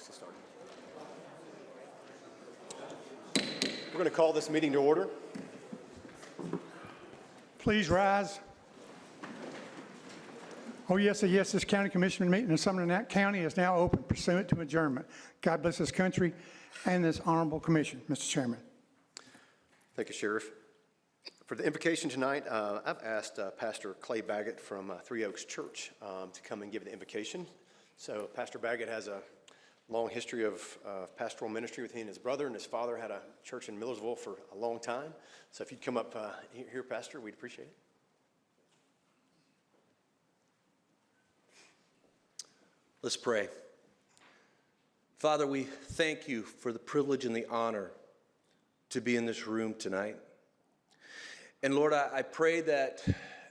Let's get started. We're going to call this meeting to order. Please rise. Oh, yes, yes, this county commission meeting in Sumner County is now open pursuant to adjournment. God bless this country and this honorable commission, Mr. Chairman. Thank you, Sheriff. For the invocation tonight, I've asked Pastor Clay Baggett from Three Oaks Church to come and give the invocation. So Pastor Baggett has a long history of pastoral ministry with he and his brother, and his father had a church in Millersville for a long time. So if you'd come up here, Pastor, we'd appreciate it. Let's pray. Father, we thank you for the privilege and the honor to be in this room tonight. And Lord, I pray that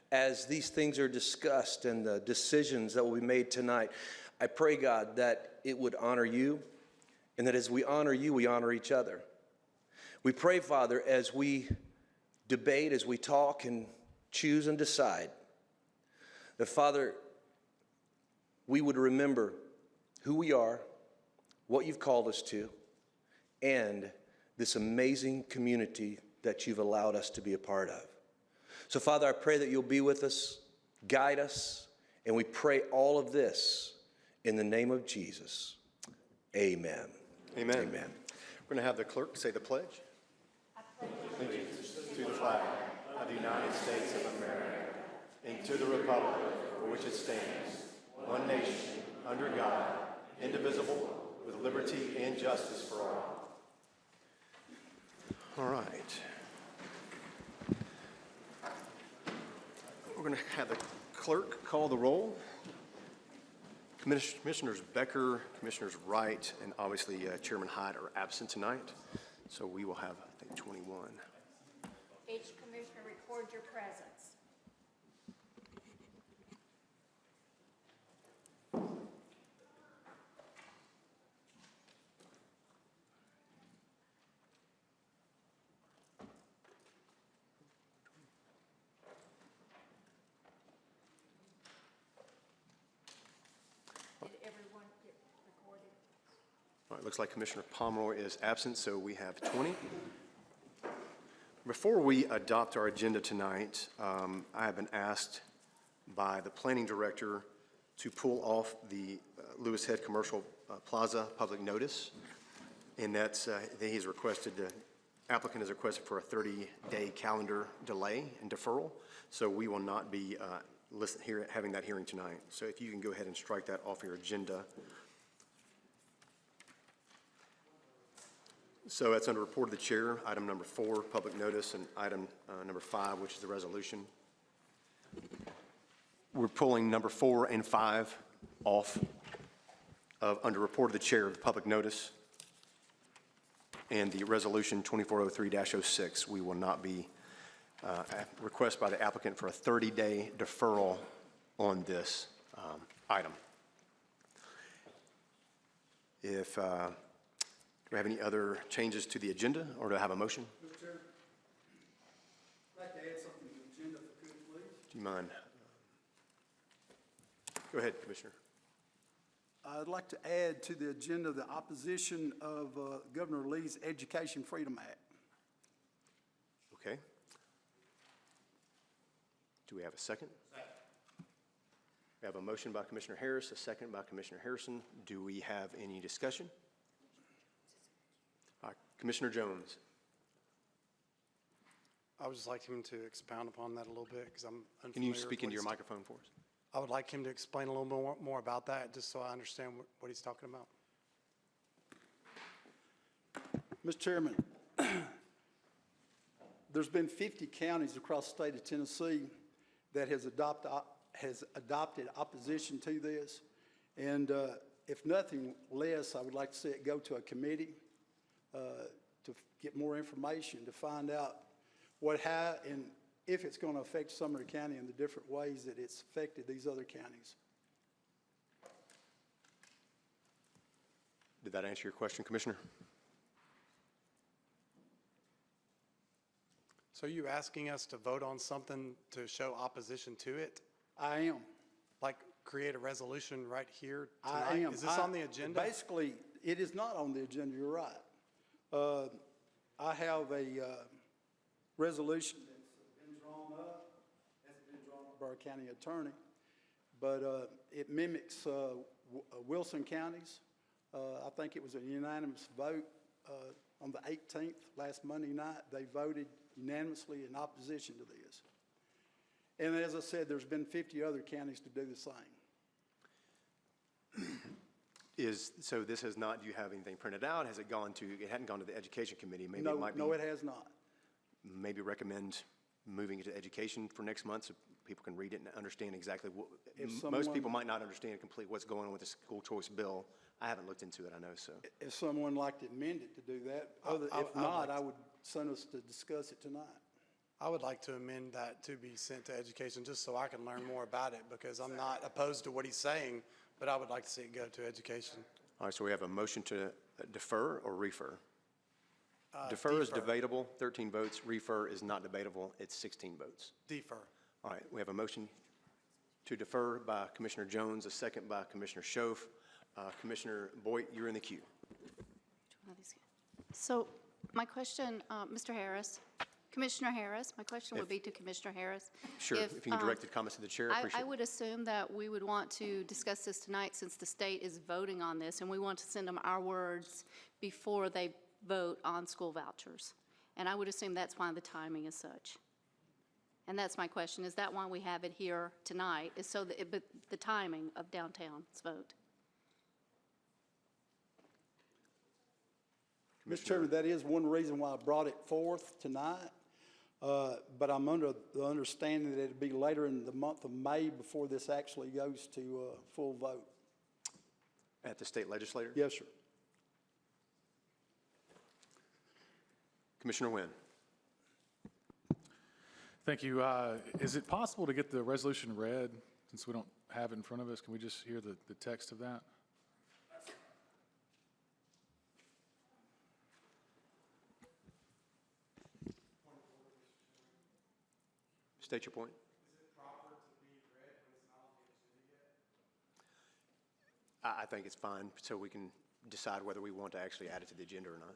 as these things are discussed and the decisions that will be made tonight, I pray, God, that it would honor you, and that as we honor you, we honor each other. We pray, Father, as we debate, as we talk and choose and decide, that, Father, we would remember who we are, what you've called us to, and this amazing community that you've allowed us to be a part of. So, Father, I pray that you'll be with us, guide us, and we pray all of this in the name of Jesus. Amen. Amen. Amen. We're going to have the clerk say the pledge. I pledge allegiance to the flag of the United States of America and to the republic for which it stands, one nation, under God, indivisible, with liberty and justice for all. All right. We're going to have the clerk call the roll. Commissioners Becker, Commissioners Wright, and obviously Chairman Hyde are absent tonight. So we will have, I think, 21. Each commissioner record your presence. All right, looks like Commissioner Pomeroy is absent, so we have 20. Before we adopt our agenda tonight, I have been asked by the planning director to pull off the Lewis Head Commercial Plaza public notice, and that's he's requested, the applicant has requested for a 30-day calendar delay and deferral, so we will not be having that hearing tonight. So if you can go ahead and strike that off your agenda. So that's under report of the chair, item number 4, public notice, and item number 5, which is the resolution. We're pulling number 4 and 5 off of under report of the chair, the public notice, and the resolution 2403-06. We will not be request by the applicant for a 30-day deferral on this item. If do we have any other changes to the agenda, or do I have a motion? Mr. Chair, I'd like to add something to the agenda, if I could, please. Do you mind? Go ahead, Commissioner. I'd like to add to the agenda the opposition of Governor Lee's Education Freedom Act. Okay. Do we have a second? Second. We have a motion by Commissioner Harris, a second by Commissioner Harrison. Do we have any discussion? Commissioner Jones. I would just like him to expound upon that a little bit because I'm unfamiliar. Can you speak into your microphone for us? I would like him to explain a little more about that, just so I understand what he's talking about. Mr. Chairman, there's been 50 counties across the state of Tennessee that has adopted opposition to this. And if nothing less, I would like to see it go to a committee to get more information, to find out how and if it's going to affect Sumner County in the different ways that it's affected these other counties. Did that answer your question, Commissioner? So are you asking us to vote on something to show opposition to it? I am. Like create a resolution right here tonight? I am. Is this on the agenda? Basically, It is not on the agenda, you're right. I have a resolution that's been drawn up, hasn't been drawn up by our county attorney, but it mimics Wilson counties. I think it was a unanimous vote on the 18th, last Monday night. They voted unanimously in opposition to this. And as I said, there's been 50 other counties to do the same. So this has not, do you have anything printed out? Has it gone to, it hadn't gone to the education committee? Maybe No, it might be. no, it has not. Maybe recommend moving it to education for next month so people can read it and understand exactly what, most someone- people might not understand completely what's going on with the school choice bill. I haven't looked into it, I know, so. If someone would like to amend it to do that, if not, I would send us to discuss it tonight. I would like to amend that to be sent to education, just so I can learn more about it, because I'm not opposed to what he's saying, but I would like to see it go to education. All right, so we have a motion to defer or refer? Defer is debatable, 13 votes. Refer is not debatable, it's 16 votes. Defer. All right, we have a motion to defer by Commissioner Jones, a second by Commissioner Schoaf. Commissioner Boyd, you're in the queue. So my question, Mr. Harris, Commissioner Harris, my question would be to Commissioner Harris. Sure, if you can direct the comments to the chair, I appreciate I it. would assume that we would want to discuss this tonight since the state is voting on this, and we want to send them our words before they vote on school vouchers. And I would assume that's why the timing is such. And that's my question. Is that why we have it here tonight, is so that, but the timing of downtown's vote? Mr. Chairman, that is one reason why I brought it forth tonight, but I'm under the understanding that it'd be later in the month of May before this actually goes to full vote. At the state legislature? Yes, sir. Commissioner Wynn. Thank you. Is it possible to get the resolution read, since we don't have it in front of us? Can we just hear the text of that? State your point. Is it proper to be read when it's not on the agenda yet? I think it's fine, so we can decide whether we want to actually add it to the agenda or not.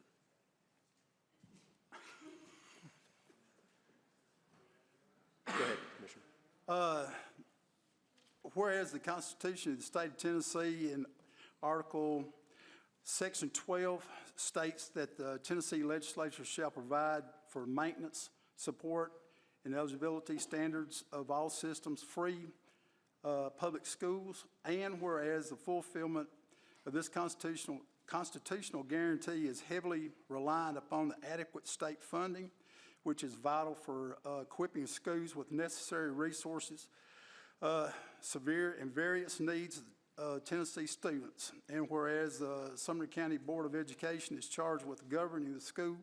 Go ahead, Commissioner. Whereas the Constitution of the State of Tennessee in Section 12 states that the Tennessee legislature shall provide for maintenance, support, and eligibility standards of all systems free public schools, and whereas the fulfillment of this constitutional guarantee is heavily reliant upon the adequate state funding, which is vital for equipping schools with necessary resources, severe and various needs of Tennessee students, and whereas the Sumner County Board of Education is charged with governing the school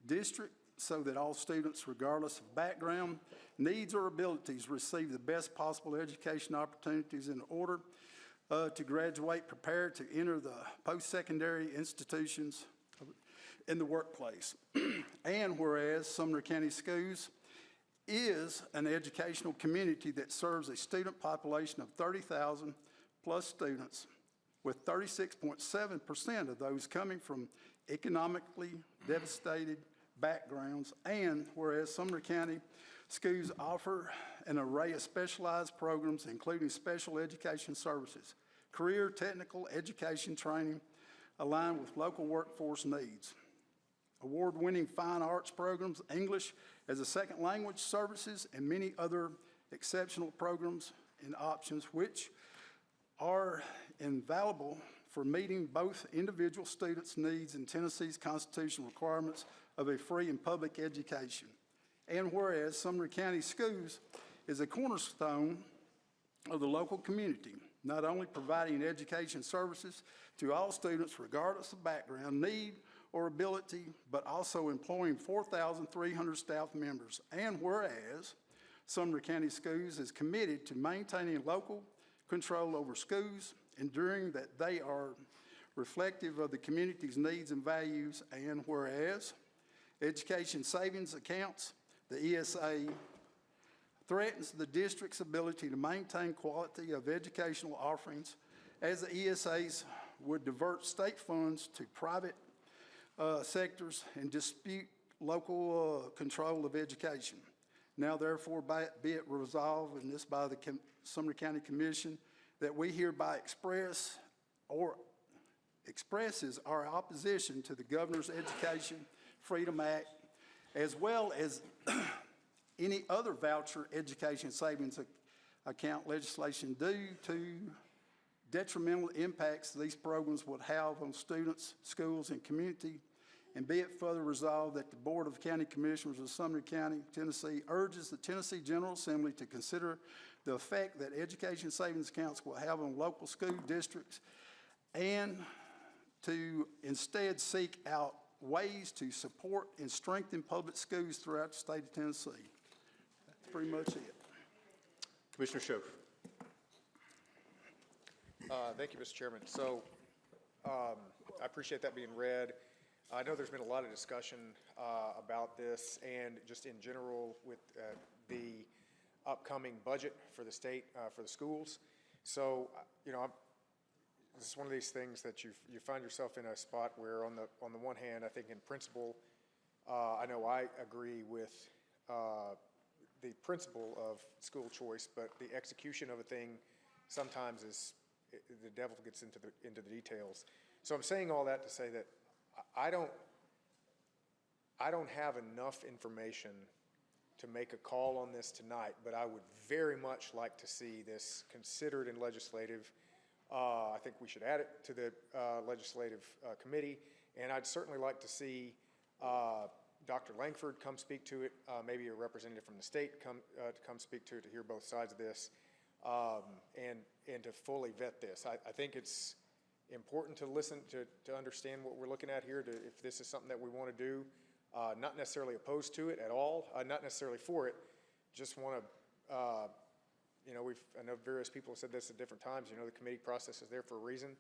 district so that all students, regardless of background, needs, or abilities, receive the best possible education opportunities in order to graduate prepared to enter the post-secondary institutions in the workplace. And whereas Sumner County Schools is an educational community that serves a student population of 30,000 plus students, with 36.7% of those coming from economically devastated backgrounds, and whereas Sumner County Schools offer an array of specialized programs, including special education services, career technical education training aligned with local workforce needs, award-winning fine arts programs, English as a second language services, and many other exceptional programs and options which are invaluable for meeting both individual students' needs and Tennessee's constitutional requirements of a free and public education. And whereas Sumner County Schools is a cornerstone of the local community, not only providing education services to all students regardless of background, need, or ability, but also employing 4,300 staff members. And whereas Sumner County Schools is committed to maintaining local control over schools, ensuring that they are reflective of the community's needs and values, and whereas education savings accounts, the ESA, threatens the district's ability to maintain quality of educational offerings as the ESA's would divert state funds to private sectors and dispute local control of education. Now therefore be it resolved, and this by the Sumner County Commission, that we hereby expresses our opposition to the Governor's Education Freedom Act, as well as any other voucher education savings account legislation due to detrimental impacts these programs would have on students, schools, and community. And be it further resolved that the Board of County Commissioners of Sumner County, Tennessee urges the Tennessee General Assembly to consider the effect that education savings accounts will have on local school districts and to instead seek out ways to support and strengthen public schools throughout the state of Tennessee. That's pretty much it. Commissioner Schoaf. Thank you, Mr. Chairman. So I appreciate that being read. I know there's been a lot of discussion about this and just in general with the upcoming budget for the state, for the schools. So, you know, this is one of these things that you find yourself in a spot where on the one hand, I think in principle, I know I agree with the principle of school choice, but the execution of a thing sometimes is, the devil gets into the details. So I'm saying all that to say that I don't have enough information to make a call on this tonight, but I would very much like to see this considered in legislative. I think we should add it to the legislative committee, and I'd certainly like to see Dr. Langford come speak to it, maybe a representative from the state to come speak to it, to hear both sides of this, and to fully vet this. I think it's important to listen, to understand what we're looking at here, if this is something that we want to do. Not necessarily opposed to it at all, not necessarily for it, just want to, you know, I know various people have said this at different times, you know, the committee process is there for a reason.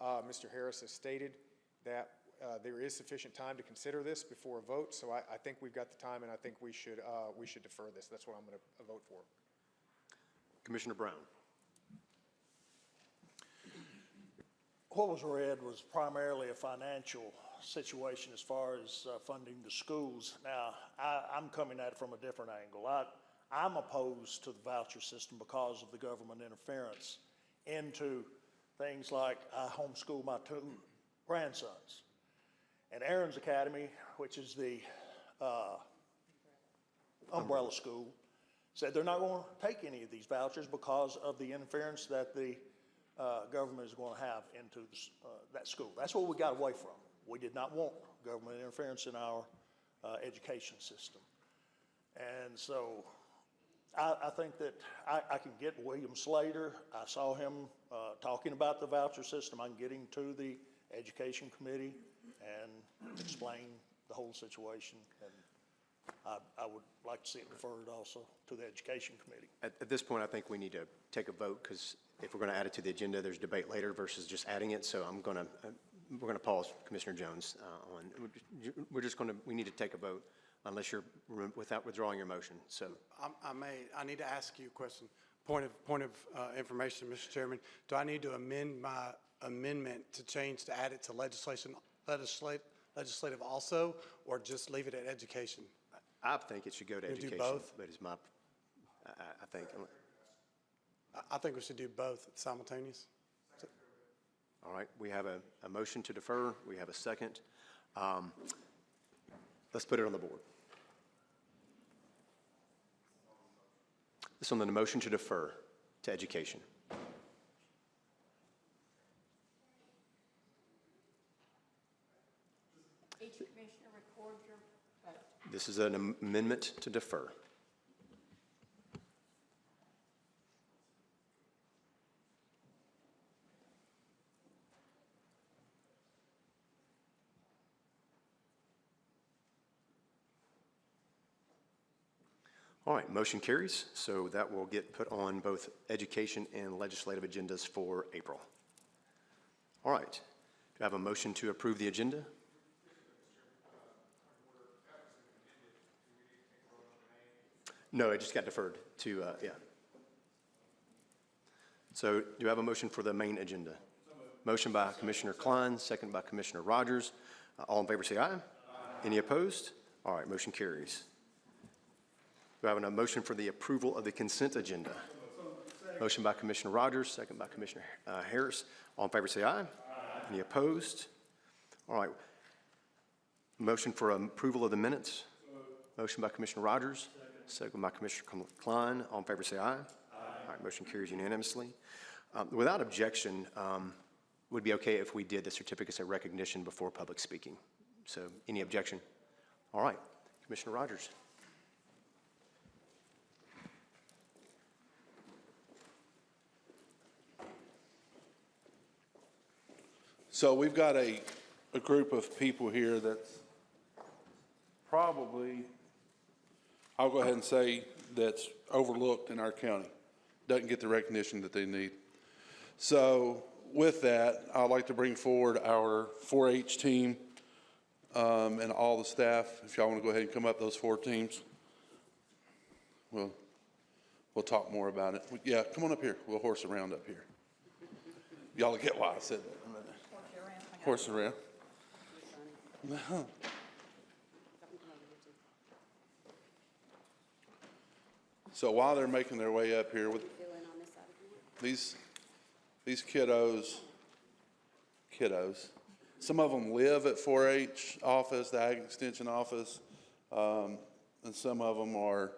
Mr. Harris has stated that there is sufficient time to consider this before a vote, so I think we've got the time, and I think we should defer this. That's what I'm going to vote for. Commissioner Brown. What was read was primarily a financial situation as far as funding the schools. Now, I'm coming at it from a different angle. I'm opposed to the voucher system because of the government interference into things like I homeschool my two grandsons. And Aaron's Academy, which is the umbrella school, said they're not going to take any of these vouchers because of the interference that the government is going to have into that school. That's what we got away from. We did not want government interference in our education system. And so I think that I can get William Slater. I saw him talking about the voucher system. I can get him to the education committee and explain the whole situation. And I would like to see it referred also to the education committee. At this point, I think we need to take a vote, because if we're going to add it to the agenda, there's debate later versus just adding it. So we're going to pause, Commissioner Jones, we need to take a vote unless you're, without withdrawing your motion. So I need to ask you a question. Point of information, Mr. Chairman. Do I need to amend my amendment to change to add it to legislative also, or just leave it at education? I think it should go to education. Do both? But it's my, I think. I think we should do both simultaneous. All right, we have a motion to defer. We have a second. Let's put it on the board. This is on the motion to defer to education. Each commissioner record your vote. This is an amendment to defer. All right, motion carries, so that will get put on both education and legislative agendas for April. All right, do I have a motion to approve the agenda? No, it just got deferred to, yeah. So do I have a motion for the main agenda? Motion by Commissioner Klein, second by Commissioner Rogers. All in favor say aye. Any opposed? All right, motion carries. Do I have a motion for the approval of the consent agenda? Motion by Commissioner Rogers, second by Commissioner Harris. All in favor say aye. Any opposed? All right. Motion for approval of the minutes. Motion by Commissioner Rogers, second by Commissioner Klein. All in favor say aye. All right, motion carries unanimously. Without objection, would it be okay if we did the certificates of recognition before public speaking? So any objection? All right, Commissioner Rogers. So we've got a group of people here that's probably, I'll go ahead and say, that's overlooked in our county, doesn't get the recognition that they need. So with that, I'd like to bring forward our 4-H team and all the staff. If y'all want to go ahead and come up, those 4 teams. We'll talk more about it. Yeah, come on up here. We'll horse around up here. Y'all will get why I said that. Horse around. So while they're making their way up here with these kiddos, some of them live at 4-H office, the Ag Extension office, and some of them are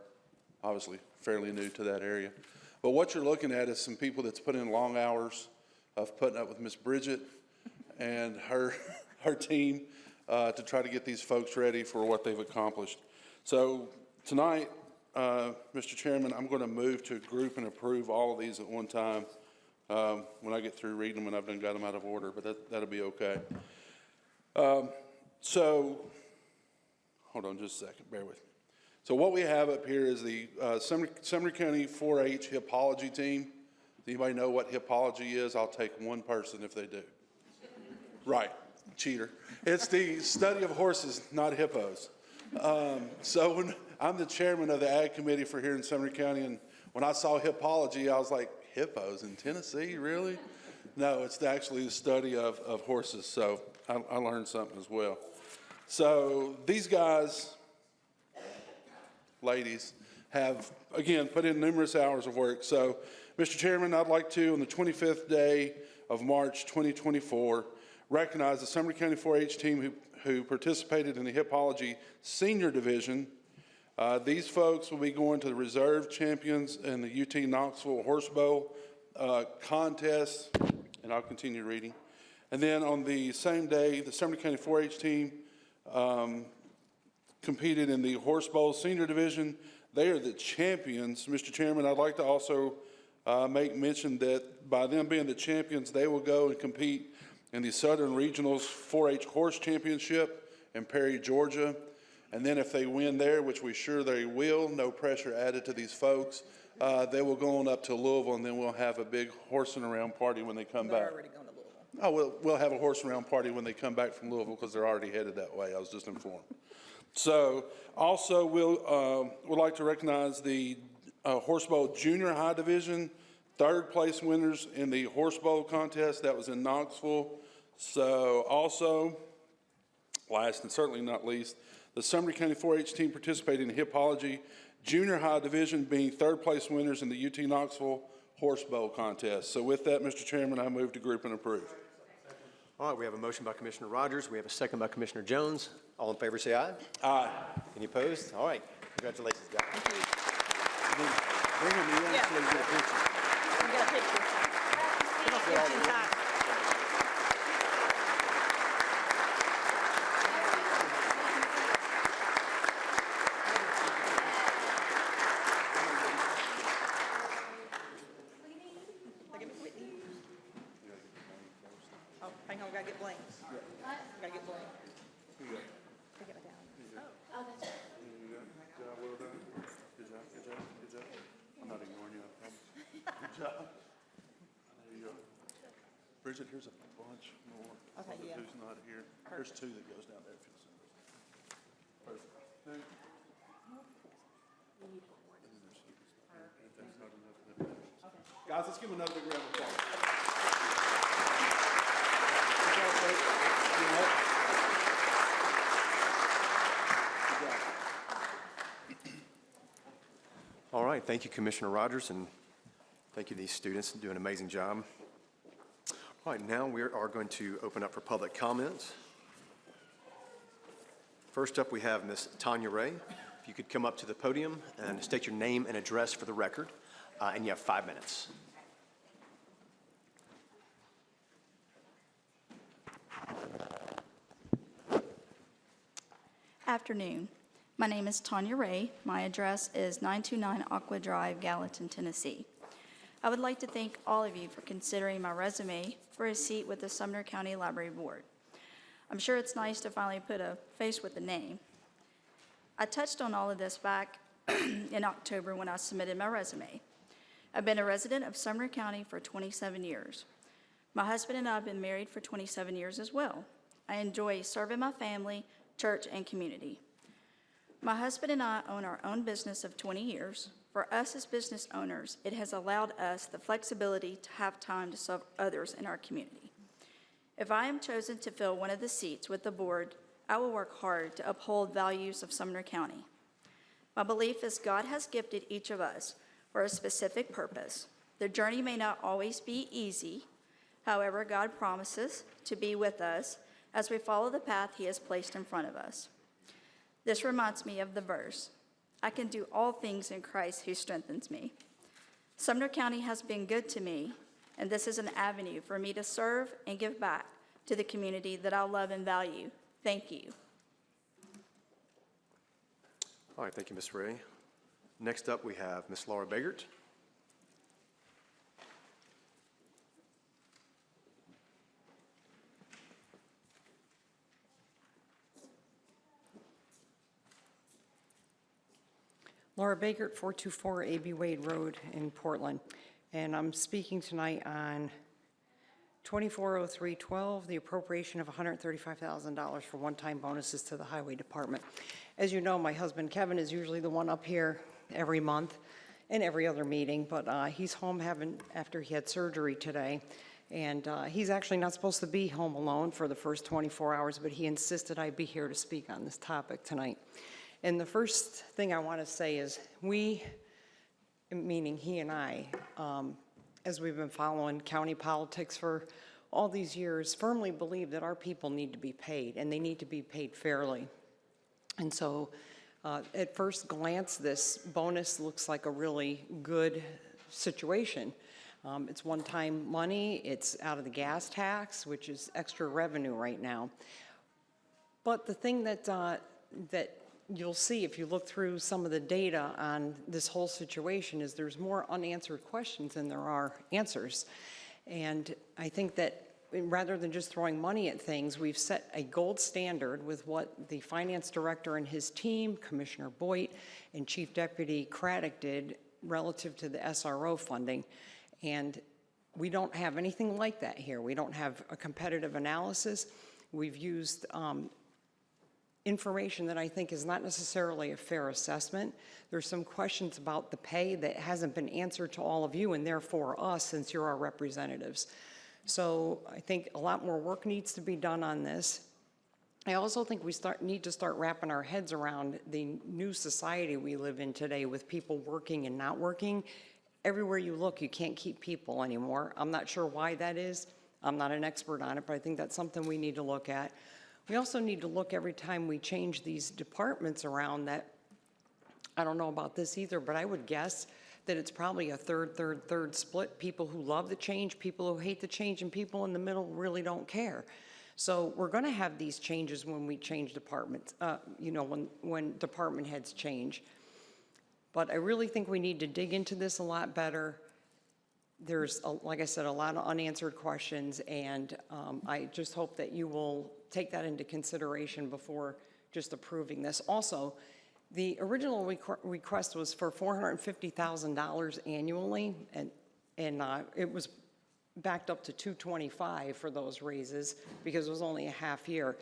obviously fairly new to that area. But what you're looking at is some people that's put in long hours of putting up with Miss Bridget and her team to try to get these folks ready for what they've accomplished. So tonight, Mr. Chairman, I'm going to move to group and approve all of these at one time when I get through reading them and I've done got them out of order, but that'll be okay. So hold on just a second, bear with me. So what we have up here is the Sumner County 4-H hippology team. Does anybody know what hippology is? I'll take one person if they do. Right, cheater. It's the study of horses, not hippos. So when I'm the chairman of the Ag Committee for here in Sumner County, and when I saw hippology, I was like, hippos in Tennessee, really? No, it's actually the study of horses, so I learned something as well. So these guys, ladies, have, again, put in numerous hours of work. So, Mr. Chairman, I'd like to, on the 25th day of March 2024, recognize the Sumner County 4-H team who participated in the hippology senior division. These folks will be going to the reserve champions in the UT Knoxville Horse Bowl contest, and I'll continue reading. And then on the same day, the Sumner County 4-H team competed in the Horse Bowl senior division. They are the champions. Mr. Chairman, I'd like to also make mention that by them being the champions, they will go and compete in the Southern Regionals 4-H Horse Championship in Perry, Georgia. And then if they win there, which we're sure they will, no pressure added to these folks, they will go on up to Louisville, and then we'll have a big horsing around party when they come back. They're already going to Louisville. Oh, we'll have a horse around party when they come back from Louisville because they're already headed that way. I was just informed. So also we'd like to recognize the Horse Bowl Junior High Division, 3rd place winners in the Horse Bowl contest that was in Knoxville. So also, last and certainly not least, the Sumner County 4-H team participating in the hippology Junior High Division being 3rd place winners in the UT Knoxville Horse Bowl contest. So with that, Mr. Chairman, I move to group and approve. All right, we have a motion by Commissioner Rogers. We have a second by Commissioner Jones. All in favor say aye. Aye. Any opposed? All right, congratulations, guys. Bring them in so you get a picture. We got a picture. We don't get too hot. Oh, hang on, we gotta get Blaine. We gotta get Blaine. Take it down. Good job, well done. Good job, good job, good job. I'm not ignoring you, I promise. Good job. There you go. Bridget, here's a bunch more. Okay, yeah. Who's not here? There's 2 that goes down there if you'll send those. Perfect. Thank you. Guys, let's give them another big round of applause. All right, thank you, Commissioner Rogers, and thank you to these students. They do an amazing job. All right, now we are going to open up for public comment. First up, we have Ms. Tanya Ray. If you could come up to the podium and state your name and address for the record, and you have 5 minutes. Afternoon. My name is Tanya Ray. My address is 929 Aqua Drive, Gallatin, Tennessee. I would like to thank all of you for considering my resume for a seat with the Sumner County Library Board. I'm sure it's nice to finally put a face with a name. I touched on all of this back in October when I submitted my resume. I've been a resident of Sumner County for 27 years. My husband and I have been married for 27 years as well. I enjoy serving my family, church, and community. My husband and I own our own business of 20 years. For us as business owners, it has allowed us the flexibility to have time to serve others in our community. If I am chosen to fill one of the seats with the board, I will work hard to uphold values of Sumner County. My belief is God has gifted each of us for a specific purpose. The journey may not always be easy. However, God promises to be with us as we follow the path He has placed in front of us. This reminds me of the verse, I can do all things in Christ who strengthens me. Sumner County has been good to me, and this is an avenue for me to serve and give back to the community that I love and value. Thank you. All right, thank you, Ms. Ray. Next up, we have Ms. Laura Bagert. Laura Baker, 424 A.B. Wade Road in Portland. And I'm speaking tonight on 240312, the appropriation of $135,000 for one-time bonuses to the Highway Department. As you know, my husband Kevin is usually the one up here every month and every other meeting, but he's home after he had surgery today. And he's actually not supposed to be home alone for the first 24 hours, but he insisted I be here to speak on this topic tonight. And the first thing I want to say is we, meaning he and I, as we've been following county politics for all these years, firmly believe that our people need to be paid, and they need to be paid fairly. And so at first glance, this bonus looks like a really good situation. It's one-time money. It's out of the gas tax, which is extra revenue right now. But the thing that you'll see if you look through some of the data on this whole situation is there's more unanswered questions than there are answers. And I think that rather than just throwing money at things, we've set a gold standard with what the finance director and his team, Commissioner Boyd and Chief Deputy Craddock did relative to the SRO funding. And we don't have anything like that here. We don't have a competitive analysis. We've used information that I think is not necessarily a fair assessment. There's some questions about the pay that hasn't been answered to all of you and therefore us, since you're our representatives. So I think a lot more work needs to be done on this. I also think we need to start wrapping our heads around the new society we live in today with people working and not working. Everywhere you look, you can't keep people anymore. I'm not sure why that is. I'm not an expert on it, but I think that's something we need to look at. We also need to look every time we change these departments around that, I don't know about this either, but I would guess that it's probably a third split. People who love the change, people who hate the change, and people in the middle really don't care. So we're going to have these changes when we change departments, when department heads change. But I really think we need to dig into this a lot better. There's, like I said, a lot of unanswered questions, and I just hope that you will take that into consideration before just approving this. Also, the original request was for $450,000 annually, and it was backed up to $225,000 for those raises because it was only a half year.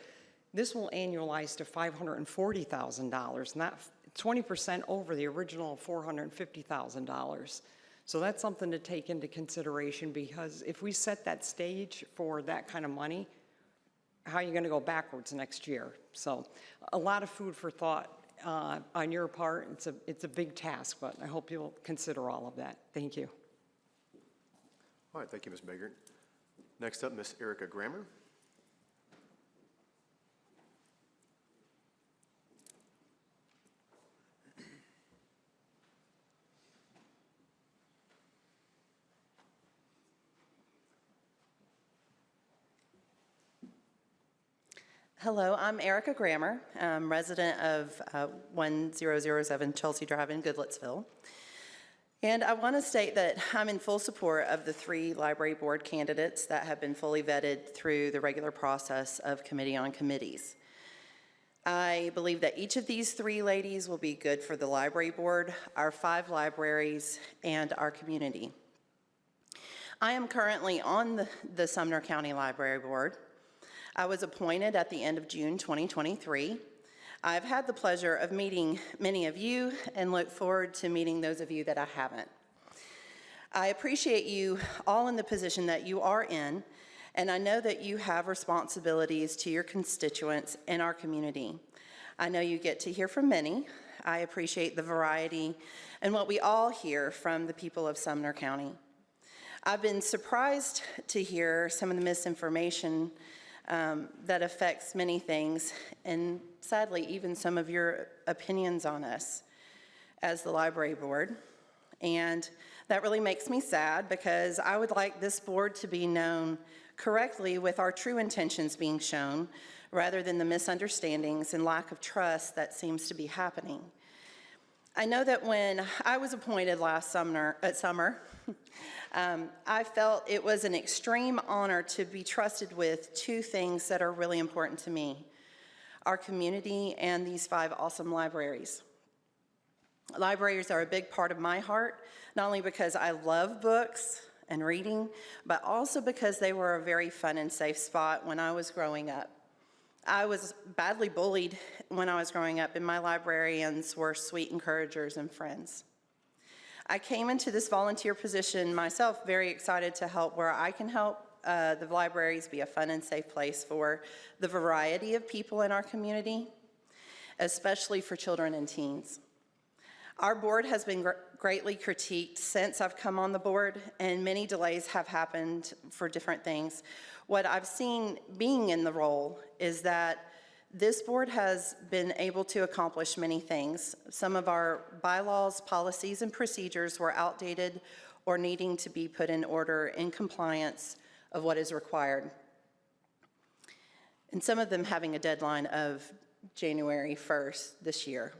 This will annualize to $540,000, not 20% over the original $450,000. So that's something to take into consideration, because if we set that stage for that kind of money, how are you going to go backwards next year? So a lot of food for thought on your part. It's a big task, but I hope you'll consider all of that. Thank you. All right, thank you, Ms. Biggert. Next up, Ms. Erica Grammer. Hello, I'm Erica Grammer, resident of 1007 Chelsea Drive in Goodlettsville. And I want to state that I'm in full support of the 3 library board candidates that have been fully vetted through the regular process of Committee on Committees. I believe that each of these 3 ladies will be good for the library board, our 5 libraries, and our community. I am currently on the Sumner County Library Board. I was appointed at the end of June 2023. I've had the pleasure of meeting many of you and look forward to meeting those of you that I haven't. I appreciate you all in the position that you are in, and I know that you have responsibilities to your constituents in our community. I know you get to hear from many. I appreciate the variety and what we all hear from the people of Sumner County. I've been surprised to hear some of the misinformation that affects many things, and sadly, even some of your opinions on us as the library board. And that really makes me sad because I would like this board to be known correctly with our true intentions being shown rather than the misunderstandings and lack of trust that seems to be happening. I know that when I was appointed last summer, I felt it was an extreme honor to be trusted with 2 things that are really important to me: our community and these 5 awesome libraries. Libraries are a big part of my heart, not only because I love books and reading, but also because they were a very fun and safe spot when I was growing up. I was badly bullied when I was growing up, and my librarians were sweet encouragers and friends. I came into this volunteer position myself very excited to help where I can help the libraries be a fun and safe place for the variety of people in our community, especially for children and teens. Our board has been greatly critiqued since I've come on the board, and many delays have happened for different things. What I've seen being in the role is that this board has been able to accomplish many things. Some of our bylaws, policies, and procedures were outdated or needing to be put in order in compliance of what is required. And some of them having a deadline of January 1st this year.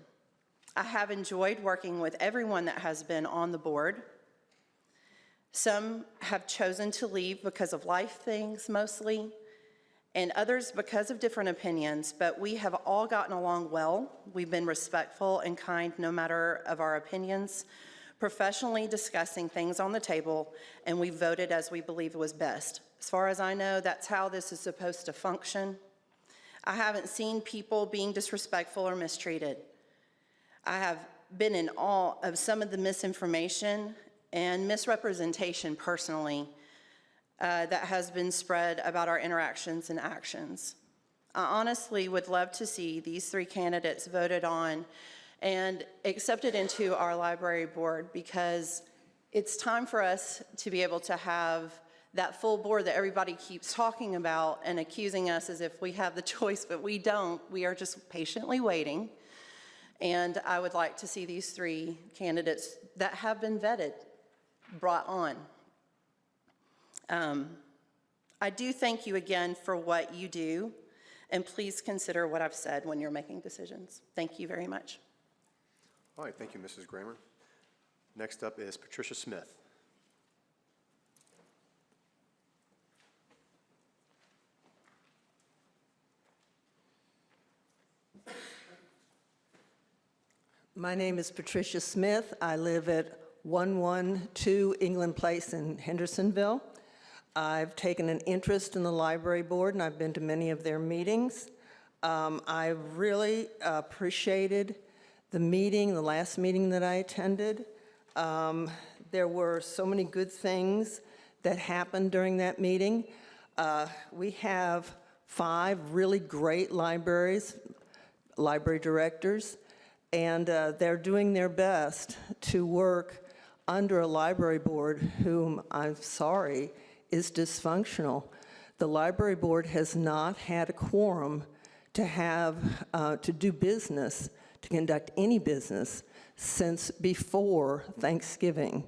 I have enjoyed working with everyone that has been on the board. Some have chosen to leave because of life things mostly, and others because of different opinions, but we have all gotten along well. We've been respectful and kind no matter of our opinions, professionally discussing things on the table, and we voted as we believed was best. As far as I know, that's how this is supposed to function. I haven't seen people being disrespectful or mistreated. I have been in awe of some of the misinformation and misrepresentation personally that has been spread about our interactions and actions. I honestly would love to see these 3 candidates voted on and accepted into our library board, because it's time for us to be able to have that full board that everybody keeps talking about and accusing us as if we have the choice, but we don't. We are just patiently waiting. And I would like to see these 3 candidates that have been vetted brought on. I do thank you again for what you do, and please consider what I've said when you're making decisions. Thank you very much. All right, thank you, Mrs. Grammer. Next up is Patricia Smith. My name is Patricia Smith. I live at 112 England Place in Hendersonville. I've taken an interest in the library board, and I've been to many of their meetings. I really appreciated the last meeting that I attended. There were so many good things that happened during that meeting. We have 5 really great library directors. And they're doing their best to work under a library board whom, I'm sorry, is dysfunctional. The library board has not had a quorum to do business, to conduct any business since before Thanksgiving.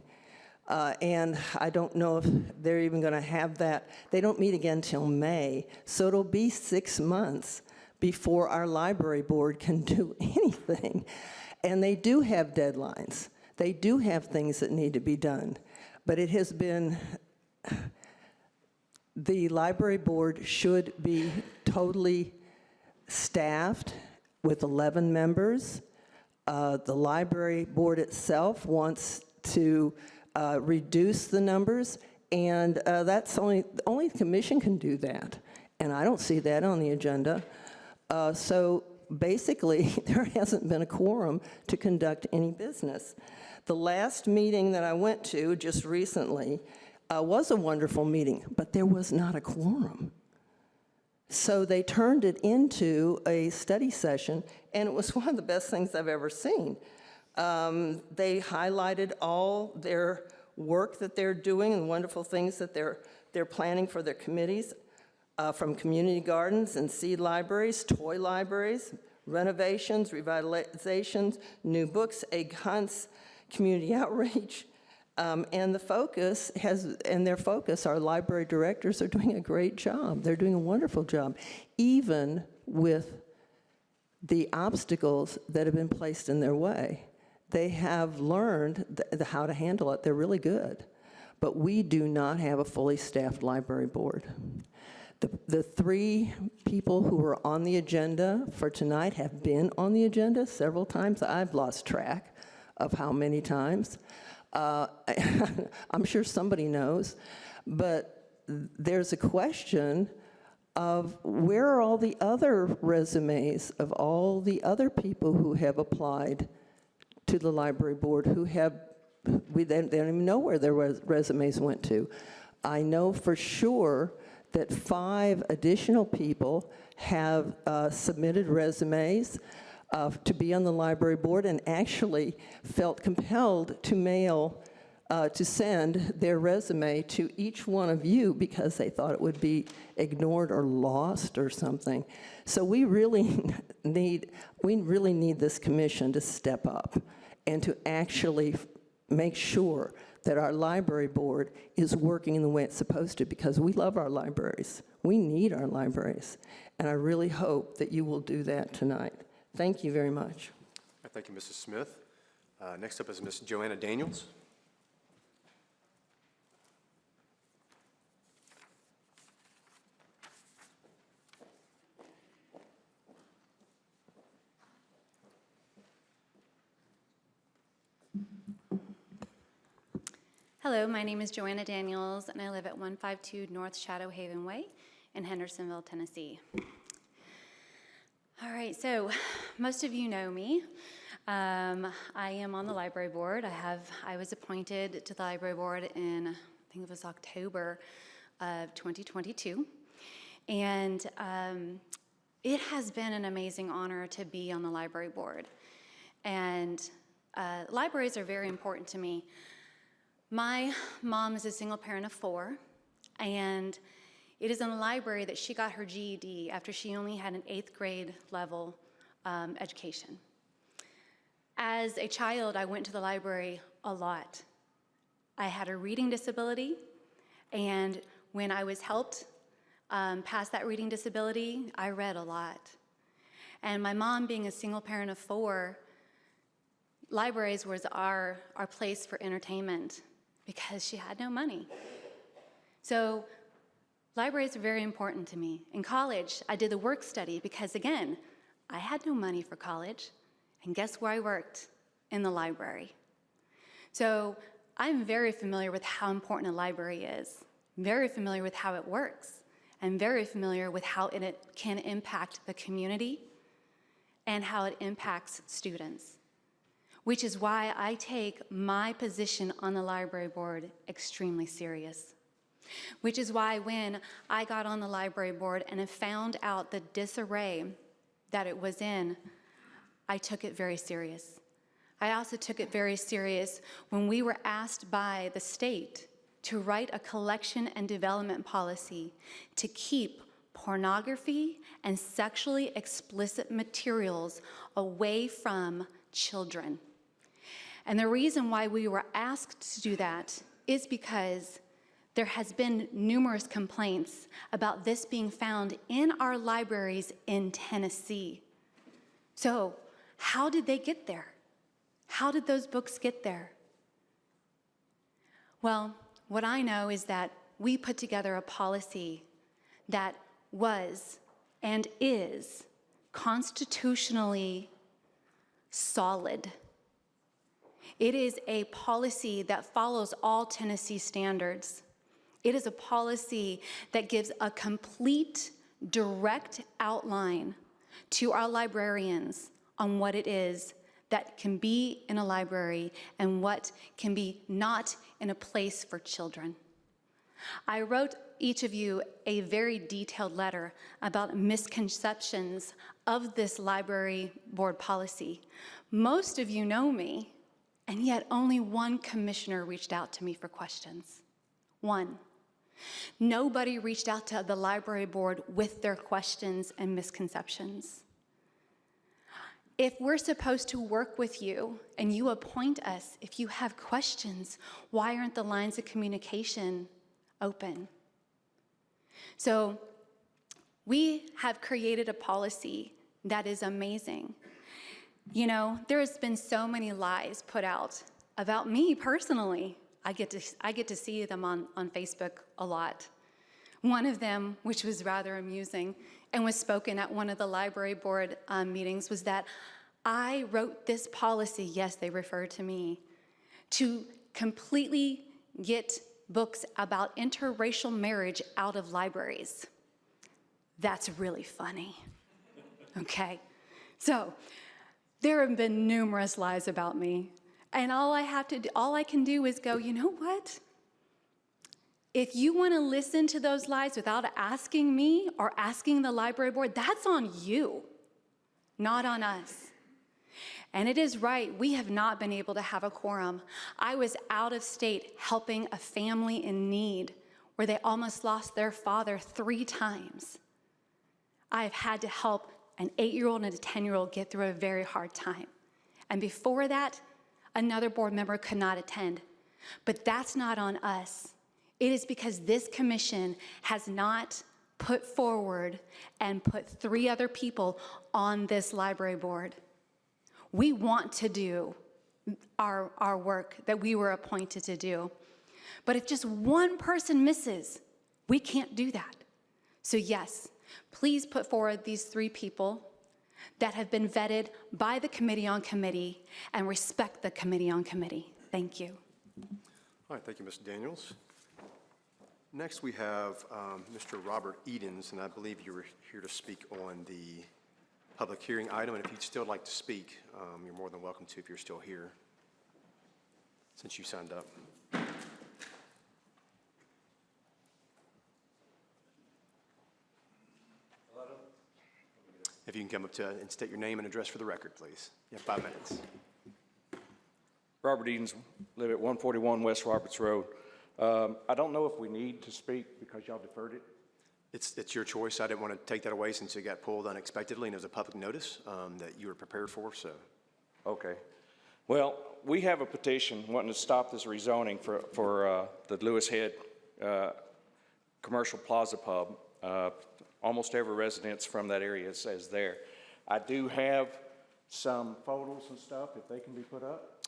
And I don't know if they're even going to have that. They don't meet again till May, so it'll be 6 months before our library board can do anything. And they do have deadlines. They do have things that need to be done. But it has been, the library board should be totally staffed with 11 members. The library board itself wants to reduce the numbers, and that's only the commission can do that. And I don't see that on the agenda. So basically, there hasn't been a quorum to conduct any business. The last meeting that I went to just recently was a wonderful meeting, but there was not a quorum. So they turned it into a study session, and it was one of the best things I've ever seen. They highlighted all their work that they're doing and wonderful things that they're planning for their committees, from community gardens and seed libraries, toy libraries, renovations, revitalizations, new books, egg hunts, community outreach. And the focus our library directors are doing a great job. They're doing a wonderful job, even with the obstacles that have been placed in their way. They have learned how to handle it. They're really good. But we do not have a fully staffed library board. The 3 people who were on the agenda for tonight have been on the agenda several times. I've lost track of how many times. I'm sure somebody knows, but there's a question of where are all the other resumes of all the other people who have applied to the library board they don't even know where their resumes went to. I know for sure that 5 additional people have submitted resumes to be on the library board and actually felt compelled to send their resume to each one of you because they thought it would be ignored or lost or something. So we really need this commission to step up and to actually make sure that our library board is working in the way it's supposed to, because we love our libraries. We need our libraries. And I really hope that you will do that tonight. Thank you very much. Thank you, Mrs. Smith. Next up is Ms. Joanna Daniels. Hello, my name is Joanna Daniels, and I live at 152 North Shadow Haven Way in Hendersonville, Tennessee. All right, so most of you know me. I am on the library board. I was appointed to the library board in, I think it was October of 2022. And it has been an amazing honor to be on the library board. And libraries are very important to me. My mom is a single parent of 4, and it is in the library that she got her GED after she only had an 8th grade level education. As a child, I went to the library a lot. I had a reading disability, and when I was helped past that reading disability, I read a lot. And my mom, being a single parent of 4, libraries was our place for entertainment because she had no money. So libraries are very important to me. In college, I did the work study because, again, I had no money for college, and guess where I worked? In the library. So I'm very familiar with how important a library is, very familiar with how it works, and very familiar with how it can impact the community and how it impacts students, which is why I take my position on the library board extremely serious. Which is why when I got on the library board and I found out the disarray that it was in, I took it very serious. I also took it very serious when we were asked by the state to write a collection and development policy to keep pornography and sexually explicit materials away from children. And the reason why we were asked to do that is because there has been numerous complaints about this being found in our libraries in Tennessee. So, how did they get there? How did those books get there? Well, what I know is that we put together a policy that was and is constitutionally solid. It is a policy that follows all Tennessee standards. It is a policy that gives a complete, direct outline to our librarians on what it is that can be in a library and what can be not in a place for children. I wrote each of you a very detailed letter about misconceptions of this library board policy. Most of you know me, and yet only one commissioner reached out to me for questions. One. Nobody reached out to the library board with their questions and misconceptions. If we're supposed to work with you and you appoint us, if you have questions, why aren't the lines of communication open? So we have created a policy that is amazing. You know, there's been so many lies put out about me personally. I get to see them on Facebook a lot. One of them, which was rather amusing and was spoken at one of the library board meetings, was that I wrote this policy, yes, they refer to me, to completely get books about interracial marriage out of libraries. That's really funny, okay? So there have been numerous lies about me, and all I can do is go, you know what? If you want to listen to those lies without asking me or asking the library board, that's on you, not on us. And it is right, we have not been able to have a quorum. I was out of state helping a family in need where they almost lost their father 3 times. I've had to help an 8-year-old and a 10-year-old get through a very hard time. And before that, another board member could not attend. But that's not on us. It is because this commission has not put forward and put 3 other people on this library board. We want to do our work that we were appointed to do. But if just one person misses, we can't do that. So yes, please put forward these 3 people that have been vetted by the Committee on Committee and respect the Committee on Committee. Thank you. All right, thank you, Ms. Daniels. Next, we have Mr. Robert Edens, and I believe you were here to speak on the public hearing item, and if you'd still like to speak, you're more than welcome to if you're still here, since you signed up. If you can come up to and state your name and address for the record, please. You have 5 minutes. Robert Edens, live at 141 West Roberts Road. I don't know if we need to speak because y'all deferred it. It's your choice. I didn't want to take that away since it got pulled unexpectedly and it was a public notice that you were prepared for, so. Okay. Well, we have a petition wanting to stop this rezoning for the Lewis Head Commercial Plaza Pub. Almost every residence from that area says there. I do have some photos and stuff, if they can be put up.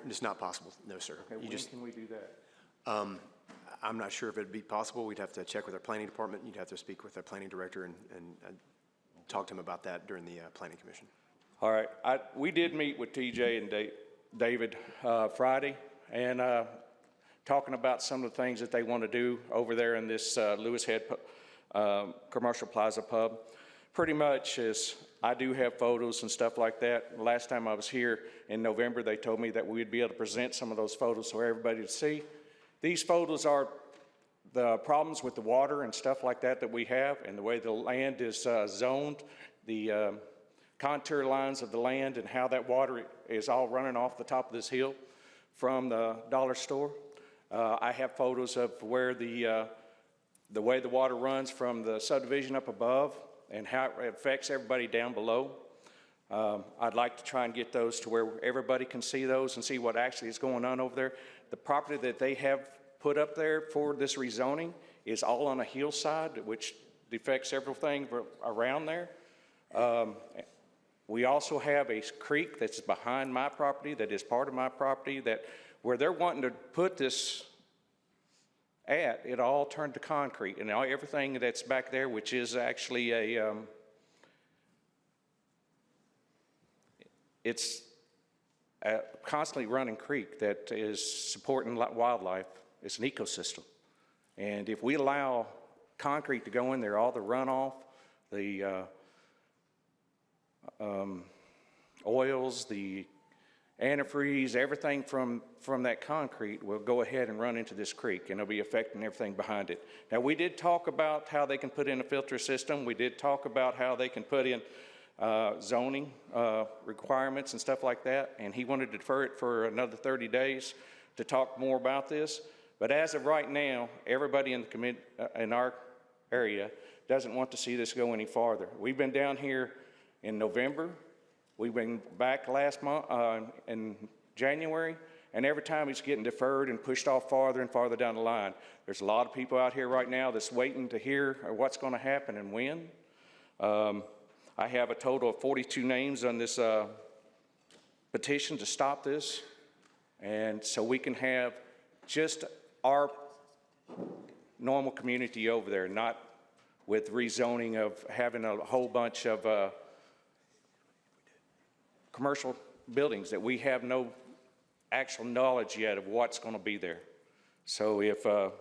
It's not possible, no, sir. Okay, when can we do that? I'm not sure if it'd be possible. We'd have to check with our planning department. You'd have to speak with our planning director and talk to him about that during the planning commission. All right. We did meet with TJ and David Friday and talking about some of the things that they want to do over there in this Lewis Head Commercial Plaza Pub. Pretty much is, I do have photos and stuff like that. Last time I was here in November, they told me that we'd be able to present some of those photos for everybody to see. These photos are the problems with the water and stuff like that that we have and the way the land is zoned. The contour lines of the land and how that water is all running off the top of this hill from the dollar store. I have photos of where the way the water runs from the subdivision up above and how it affects everybody down below. I'd like to try and get those to where everybody can see those and see what actually is going on over there. The property that they have put up there for this rezoning is all on a hillside, which affects several things around there. We also have a creek that's behind my property that is part of my property that where they're wanting to put this at, it all turned to concrete, and everything that's back there, which is actually it's a constantly running creek that is supporting wildlife. It's an ecosystem. And if we allow concrete to go in there, all the runoff, the oils, the antifreeze, everything from that concrete will go ahead and run into this creek, and it'll be affecting everything behind it. Now, we did talk about how they can put in a filter system. We did talk about how they can put in zoning requirements and stuff like that, and he wanted to defer it for another 30 days to talk more about this. But as of right now, everybody in the in our area doesn't want to see this go any farther. We've been down here in November. We've been back last month in January, and every time it's getting deferred and pushed off farther and farther down the line. There's a lot of people out here right now that's waiting to hear what's going to happen and when. I have a total of 42 names on this petition to stop this, and so we can have just our normal community over there, not with rezoning of having a whole bunch of commercial buildings that we have no actual knowledge yet of what's going to be there. So if I'll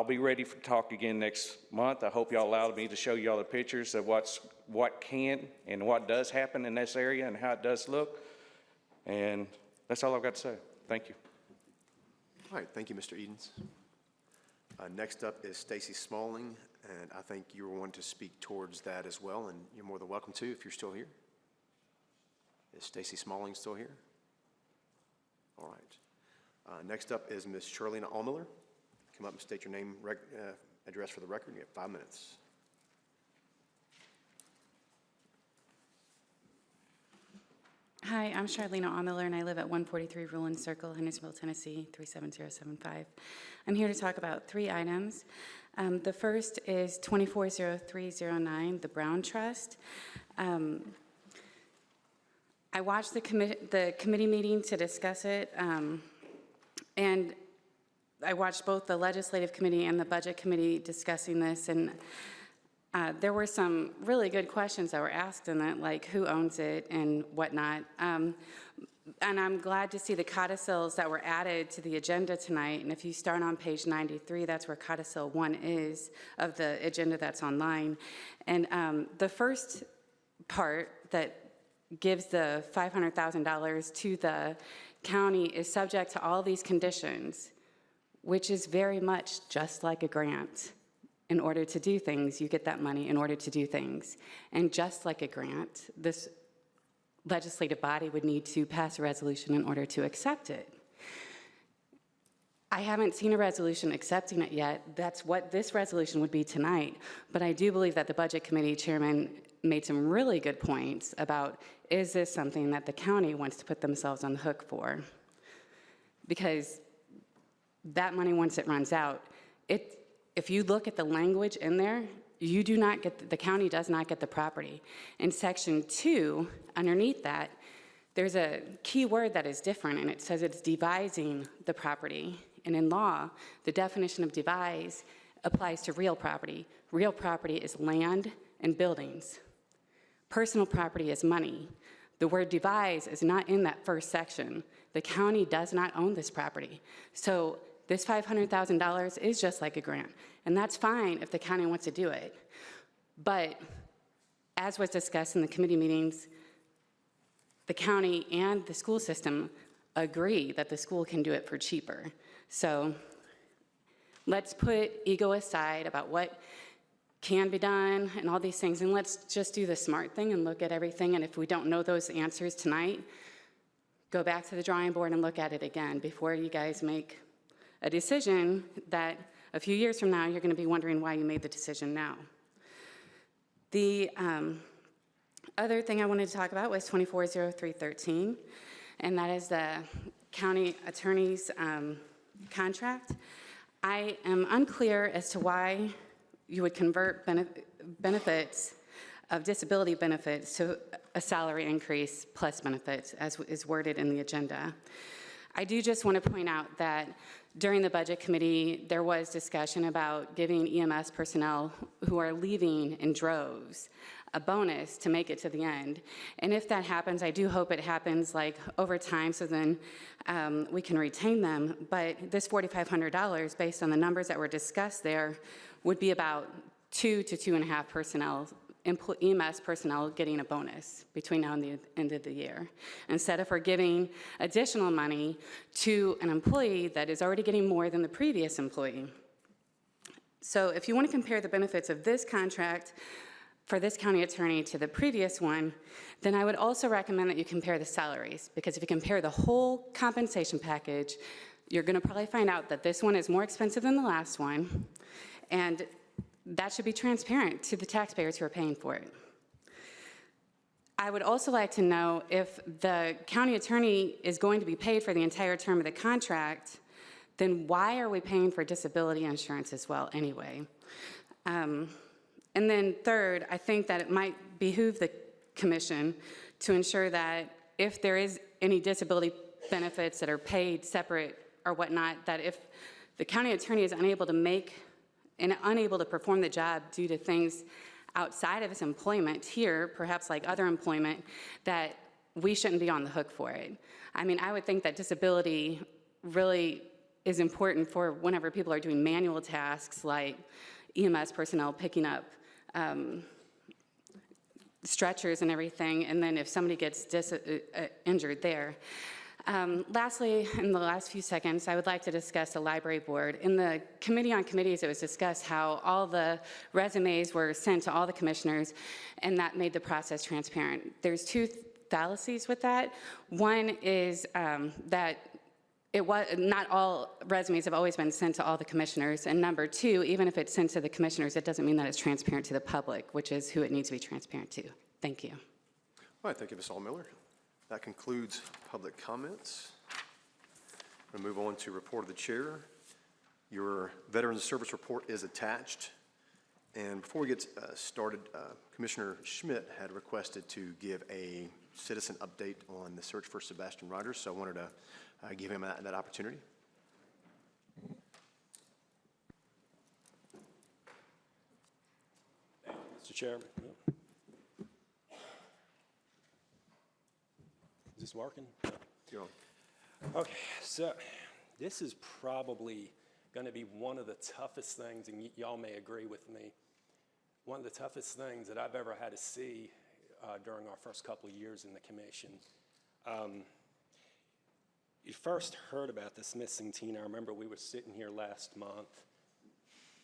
be ready to talk again next month. I hope y'all allow me to show y'all the pictures of what can and what does happen in this area and how it does look. And that's all I've got to say. Thank you. All right, thank you, Mr. Edens. Next up is Stacy Smalling, and I think you were wanting to speak towards that as well, and you're more than welcome to if you're still here. Is Stacy Smalling still here? All right. Next up is Ms. Shirleyna Allmiller. Come up and state your name, address for the record. You have 5 minutes. Hi, I'm Charlena Allmiller, and I live at 143 Ruland Circle, Hendersonville, Tennessee, 37075. I'm here to talk about 3 items. The first is 240309, the Brown Trust. I watched the committee meeting to discuss it, and I watched both the Legislative Committee and the Budget Committee discussing this, and there were some really good questions that were asked in that, like who owns it and whatnot. And I'm glad to see the codicils that were added to the agenda tonight. And if you start on page 93, that's where codicil 1 is of the agenda that's online. And the first part that gives the $500,000 to the county is subject to all these conditions, which is very much just like a grant. In order to do things, you get that money in order to do things. And just like a grant, this legislative body would need to pass a resolution in order to accept it. I haven't seen a resolution accepting it yet. That's what this resolution would be tonight. But I do believe that the Budget Committee chairman made some really good points about, is this something that the county wants to put themselves on the hook for? Because that money, once it runs out, if you look at the language in there, you do not get, the county does not get the property. In section 2, underneath that, there's a key word that is different, and it says it's devising the property. And in law, the definition of devise applies to real property. Real property is land and buildings. Personal property is money. The word devise is not in that first section. The county does not own this property. So this $500,000 is just like a grant, and that's fine if the county wants to do it. But as was discussed in the committee meetings, the county and the school system agree that the school can do it for cheaper. So let's put ego aside about what can be done and all these things, and let's just do the smart thing and look at everything, and if we don't know those answers tonight, go back to the drawing board and look at it again before you guys make a decision that a few years from now, you're going to be wondering why you made the decision now. The other thing I wanted to talk about was 240313, and that is the county attorney's contract. I am unclear as to why you would convert benefits of disability benefits to a salary increase plus benefits, as is worded in the agenda. I do just want to point out that during the Budget Committee, there was discussion about giving EMS personnel who are leaving in droves a bonus to make it to the end. And if that happens, I do hope it happens like over time so then we can retain them. But this $4,500, based on the numbers that were discussed there, would be about 2 to 2.5 personnel, EMS personnel getting a bonus between now and the end of the year, instead of giving additional money to an employee that is already getting more than the previous employee. So if you want to compare the benefits of this contract for this county attorney to the previous one, then I would also recommend that you compare the salaries, because if you compare the whole compensation package, you're going to probably find out that this one is more expensive than the last one, and that should be transparent to the taxpayers who are paying for it. I would also like to know if the county attorney is going to be paid for the entire term of the contract, then why are we paying for disability insurance as well anyway? And then third, I think that it might behoove the commission to ensure that if there is any disability benefits that are paid separate or whatnot, that if the county attorney is unable to perform the job due to things outside of his employment here, perhaps like other employment, that we shouldn't be on the hook for it. I mean, I would think that disability really is important for whenever people are doing manual tasks like EMS personnel picking up stretchers and everything, and then if somebody gets injured there. Lastly, in the last few seconds, I would like to discuss the library board. In the Committee on Committees, it was discussed how all the resumes were sent to all the commissioners, and that made the process transparent. There's two fallacies with that. One is that not all resumes have always been sent to all the commissioners, and number two, even if it's sent to the commissioners, it doesn't mean that it's transparent to the public, which is who it needs to be transparent to. Thank you. All right, thank you, Ms. Allmiller. That concludes public comments. We'll move on to report of the chair. Your Veterans Service Report is attached. And before we get started, Commissioner Schmidt had requested to give a citizen update on the search for Sebastian Rogers, so I wanted to give him that opportunity. Thank you, Mr. Chairman. Is this working? You're on. Okay, so this is probably going to be one of the toughest things, and y'all may agree with me, one of the toughest things that I've ever had to see during our first couple of years in the commission. You first heard about this missing teen. I remember we were sitting here last month,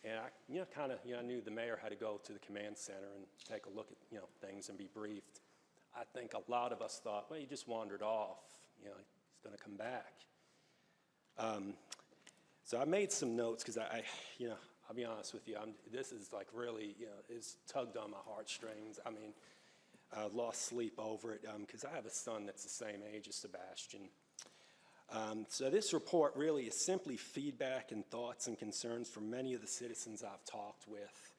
and I knew the mayor had to go to the command center and take a look at things and be briefed. I think a lot of us thought, well, he just wandered off. He's going to come back. So I made some notes because I'll be honest with you. This is like really, it's tugged on my heartstrings. I mean, I lost sleep over it because I have a son that's the same age as Sebastian. So this report really is simply feedback and thoughts and concerns from many of the citizens I've talked with.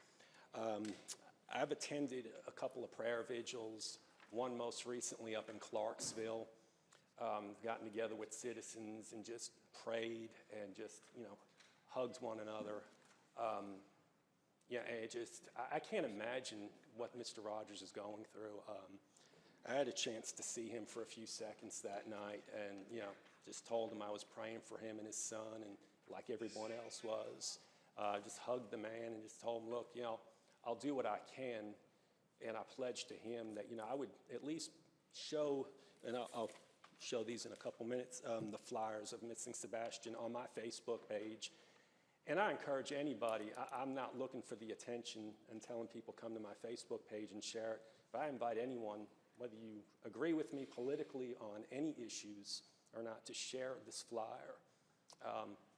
I've attended a couple of prayer vigils, one most recently up in Clarksville. Gotten together with citizens and just prayed and just, hugged one another. I can't imagine what Mr. Rogers is going through. I had a chance to see him for a few seconds that night and, just told him I was praying for him and his son, and like everyone else was. Just hugged the man and just told him, look, I'll do what I can, and I pledged to him that, I would at least show, and I'll show these in a couple minutes, the flyers of Missing Sebastian on my Facebook page. And I encourage anybody, I'm not looking for the attention and telling people come to my Facebook page and share it, but I invite anyone, whether you agree with me politically on any issues or not, to share this flyer.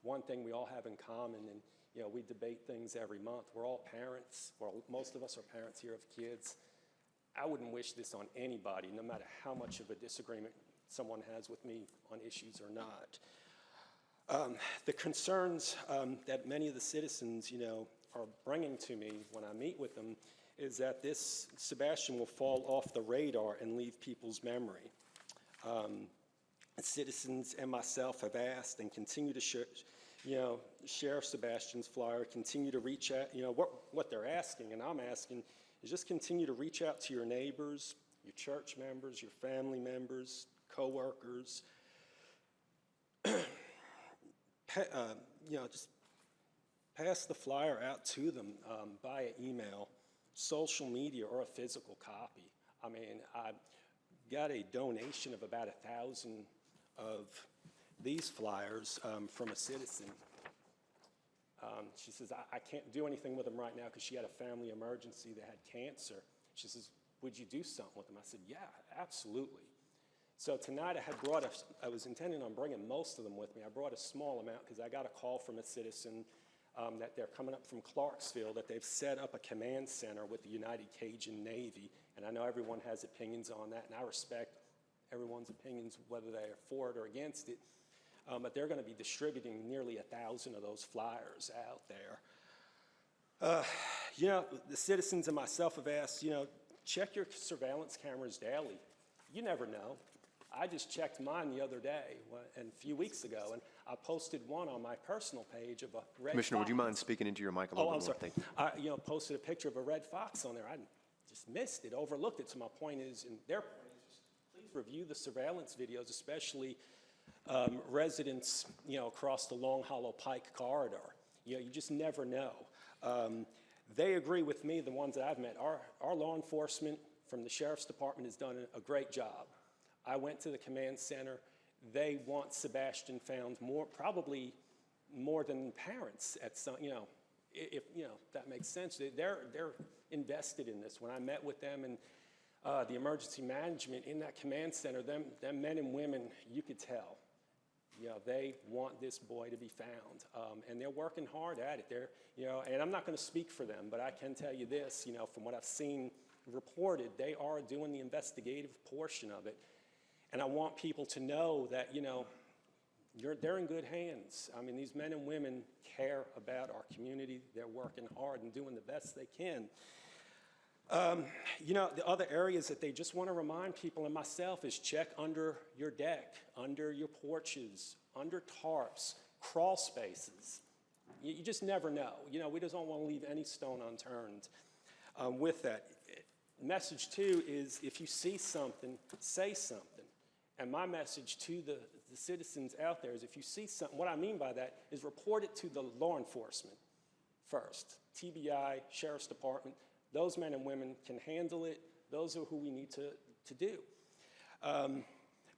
One thing we all have in common, and we debate things every month. We're all parents. Most of us are parents here of kids. I wouldn't wish this on anybody, no matter how much of a disagreement someone has with me on issues or not. The concerns that many of the citizens, are bringing to me when I meet with them is that this Sebastian will fall off the radar and leave people's memory. Citizens and myself have asked and continue to share Sebastian's flyer, continue to reach out. What they're asking, and I'm asking, is just continue to reach out to your neighbors, your church members, your family members, coworkers. Just pass the flyer out to them via email, social media, or a physical copy. I mean, I got a donation of about 1,000 of these flyers from a citizen. She says, I can't do anything with them right now because she had a family emergency that had cancer. She says, would you do something with them? I said, yeah, absolutely. So tonight I was intending on bringing most of them with me. I brought a small amount because I got a call from a citizen that they're coming up from Clarksville, that they've set up a command center with the United Cajun Navy. And I know everyone has opinions on that, and I respect everyone's opinions, whether they're for it or against it. But they're going to be distributing nearly 1,000 of those flyers out there. The citizens and myself have asked, check your surveillance cameras daily. You never know. I just checked mine the other day, and a few weeks ago, and I posted one on my personal page of a red Commissioner, fox. would you mind speaking into your mic a little bit more? I'm sorry. Thank you. I posted a picture of a red fox on there. I just missed it, overlooked it. So my point is, and their point is, please review the surveillance videos, especially residents, across the Long Hollow Pike corridor. You just never know. They agree with me, the ones that I've met. Our law enforcement from the Sheriff's Department has done a great job. I went to the command center. They want Sebastian found probably more than parents at some, if that makes sense. They're invested in this. When I met with them and the emergency management in that command center, them men and women, you could tell, they want this boy to be found, and they're working hard at it. And I'm not going to speak for them, but I can tell you this, from what I've seen reported, they are doing the investigative portion of it. And I want people to know that, they're in good hands. I mean, these men and women care about our community. They're working hard and doing the best they can. The other areas that they just want to remind people and myself is check under your deck, under your porches, under tarps, crawl spaces. You just never know. We just don't want to leave any stone unturned with that. Message two is if you see something, say something. And my message to the citizens out there is if you see something, what I mean by that is report it to the law enforcement first. TBI, Sheriff's Department, those men and women can handle it. Those are who we need to do.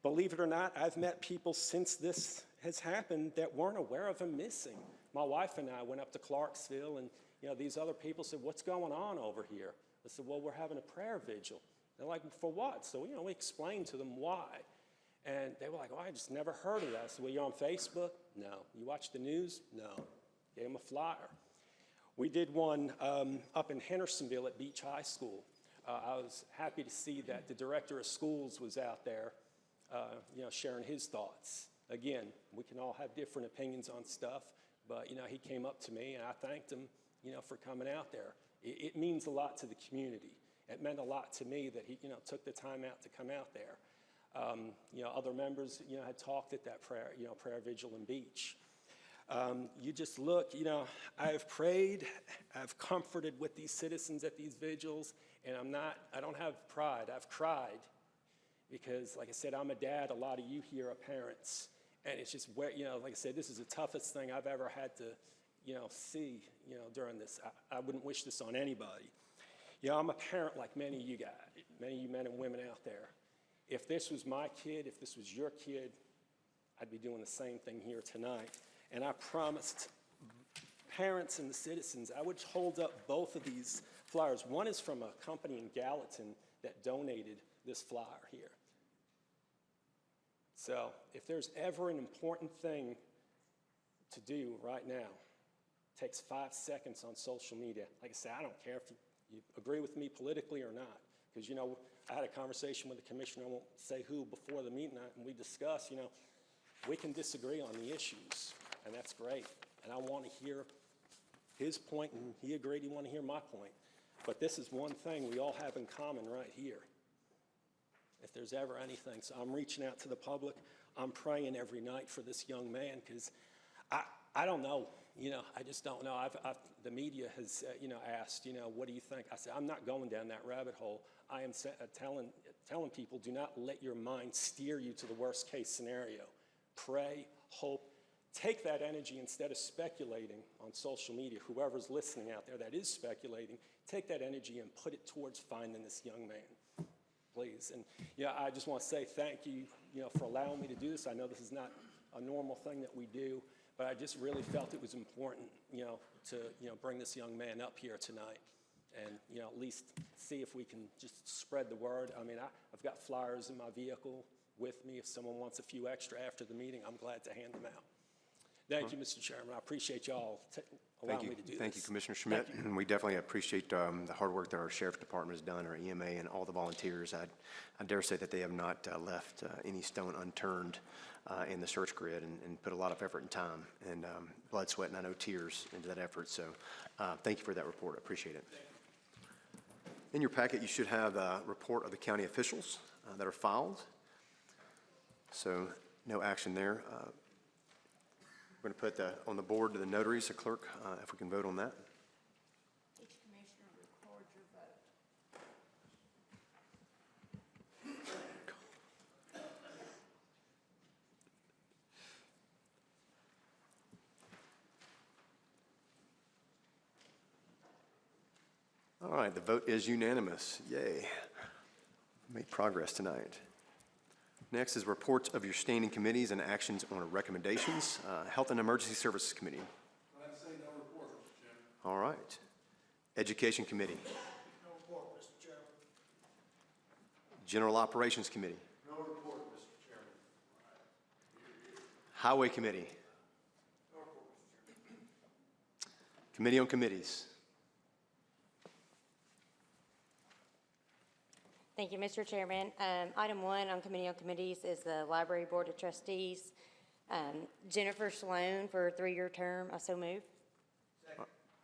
Believe it or not, I've met people since this has happened that weren't aware of him missing. My wife and I went up to Clarksville, and these other people said, what's going on over here? I said, well, we're having a prayer vigil. They're like, for what? So, we explained to them why. And they were like, oh, I just never heard of that. I said, well, you're on Facebook? No. You watch the news? No. Gave them a flyer. We did one up in Hendersonville at Beach High School. I was happy to see that the director of schools was out there, sharing his thoughts. Again, we can all have different opinions on stuff, but, he came up to me, and I thanked him, for coming out there. It means a lot to the community. It meant a lot to me that he, took the time out to come out there. Other members, had talked at that prayer vigil in Beach. You just look, I've prayed, I've comforted with these citizens at these vigils, and I don't have pride, I've cried. Because, like I said, I'm a dad, a lot of you here are parents, and it's just where, like I said, this is the toughest thing I've ever had to, see, during this. I wouldn't wish this on anybody. I'm a parent like many of you guys, many of you men and women out there. If this was my kid, if this was your kid, I'd be doing the same thing here tonight. And I promised parents and the citizens, I would hold up both of these flyers. One is from a company in Gallatin that donated this flyer here. So if there's ever an important thing to do right now, it takes 5 seconds on social media. Like I said, I don't care if you agree with me politically or not, because, you know, I had a conversation with the commissioner, I won't say who, before the meeting, and we discussed, you know, we can disagree on the issues, and that's great. And I want to hear his point, and he agreed he wanted to hear my point. But this is one thing we all have in common right here. If there's ever anything, so I'm reaching out to the public. I'm praying every night for this young man, because I don't know, you know, I just don't know. The media has, you know, asked, you know, what do you think? I said, I'm not going down that rabbit hole. I am telling people, do not let your mind steer you to the worst case scenario. Pray, hope, take that energy instead of speculating on social media. Whoever's listening out there that is speculating, take that energy and put it towards finding this young man, please. And yeah, I just want to say thank you, you know, for allowing me to do this. I know this is not a normal thing that we do, but I just really felt it was important, you know, to, you know, bring this young man up here tonight and, you know, at least see if we can just spread the word. I mean, I've got flyers in my vehicle with me. If someone wants a few extra after the meeting, I'm glad to hand them out. Thank you, Mr. Chairman. I appreciate y'all allowing me to do this. Thank you, Commissioner Schmidt. And we definitely appreciate the hard work that our Sheriff's Department has done, our EMA, and all the volunteers. I dare say that they have not left any stone unturned in the search grid and put a lot of effort and time and blood, sweat, and I know tears into that effort. So thank you for that report. I appreciate it. In your packet, you should have a report of the county officials that are filed. So no action there. We're going to put on the board to the notaries, the clerk, if we can vote on that. Each commissioner record your vote. All right, the vote is unanimous. Yay. Made progress tonight. Next is reports of your standing committees and actions on recommendations. Health and Emergency Services Committee. I'd say no report, Mr. Chairman. All right. Education Committee. No report, Mr. Chairman. General Operations Committee. No report, Mr. Chairman. Highway Committee. No report, Mr. Chairman. Committee on Committees. Thank you, Mr. Chairman. Item 1 on Committee on Committees is the Library Board of Trustees. Jennifer Sloan for a 3-year term. I so move.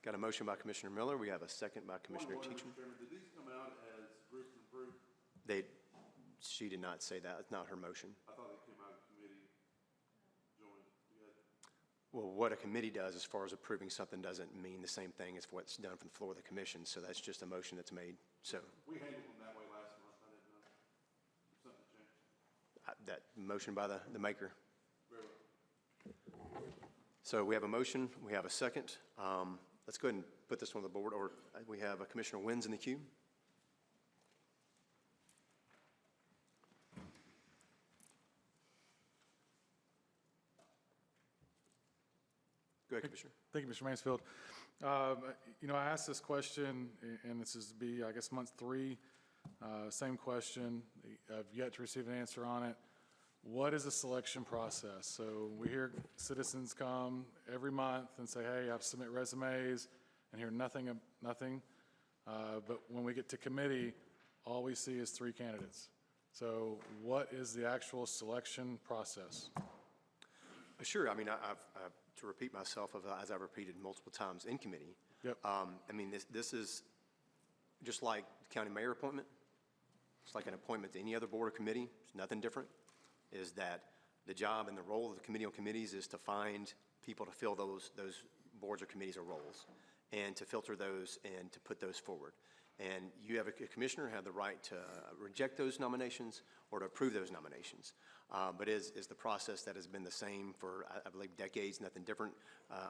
Got a motion by Commissioner Miller. We have a second by Commissioner Teachman. Mr. Chairman, did these come out as group and approved? She did not say that. It's not her motion. I thought they came out of committee joined together. Well, what a committee does as far as approving something doesn't mean the same thing as what's done from the floor of the commission. So that's just a motion that's made. So We handled them that way last month. I didn't know. Something changed. that motion by the maker. Very well. So we have a motion. We have a second. Let's go ahead and put this on the board, or we have Commissioner Wins in the queue. Go ahead, Commissioner. Thank you, Mr. Mansfield. You know, I asked this question, and this is I guess, month 3. Same question. I've yet to receive an answer on it. What is the selection process? So we hear citizens come every month and say, hey, I've submit resumes, and hear nothing. But when we get to committee, all we see is 3 candidates. So what is the actual selection process? Sure. I mean, to repeat myself, as I've repeated multiple times in committee, Yep. I mean, this is just like the county mayor appointment. It's like an appointment to any other board or committee. It's nothing different. Is that the job and the role of the Committee on Committees is to find people to fill those boards or committees or roles, and to filter those and to put those forward. And you have a commissioner have the right to reject those nominations or to approve those nominations. But is the process that has been the same for, I believe, decades, nothing different.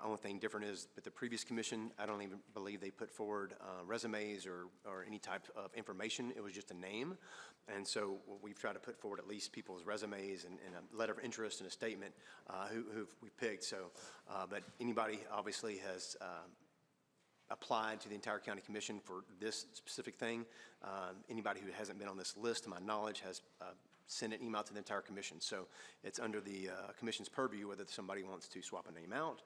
Only thing different is, but the previous commission, I don't even believe they put forward resumes or any type of information. It was just a name. And so we've tried to put forward at least people's resumes and a letter of interest and a statement who we picked. So, but anybody obviously has applied to the entire county commission for this specific thing. Anybody who hasn't been on this list, to my knowledge, has send an email to the entire commission. So it's under the commission's purview whether somebody wants to swap a name out,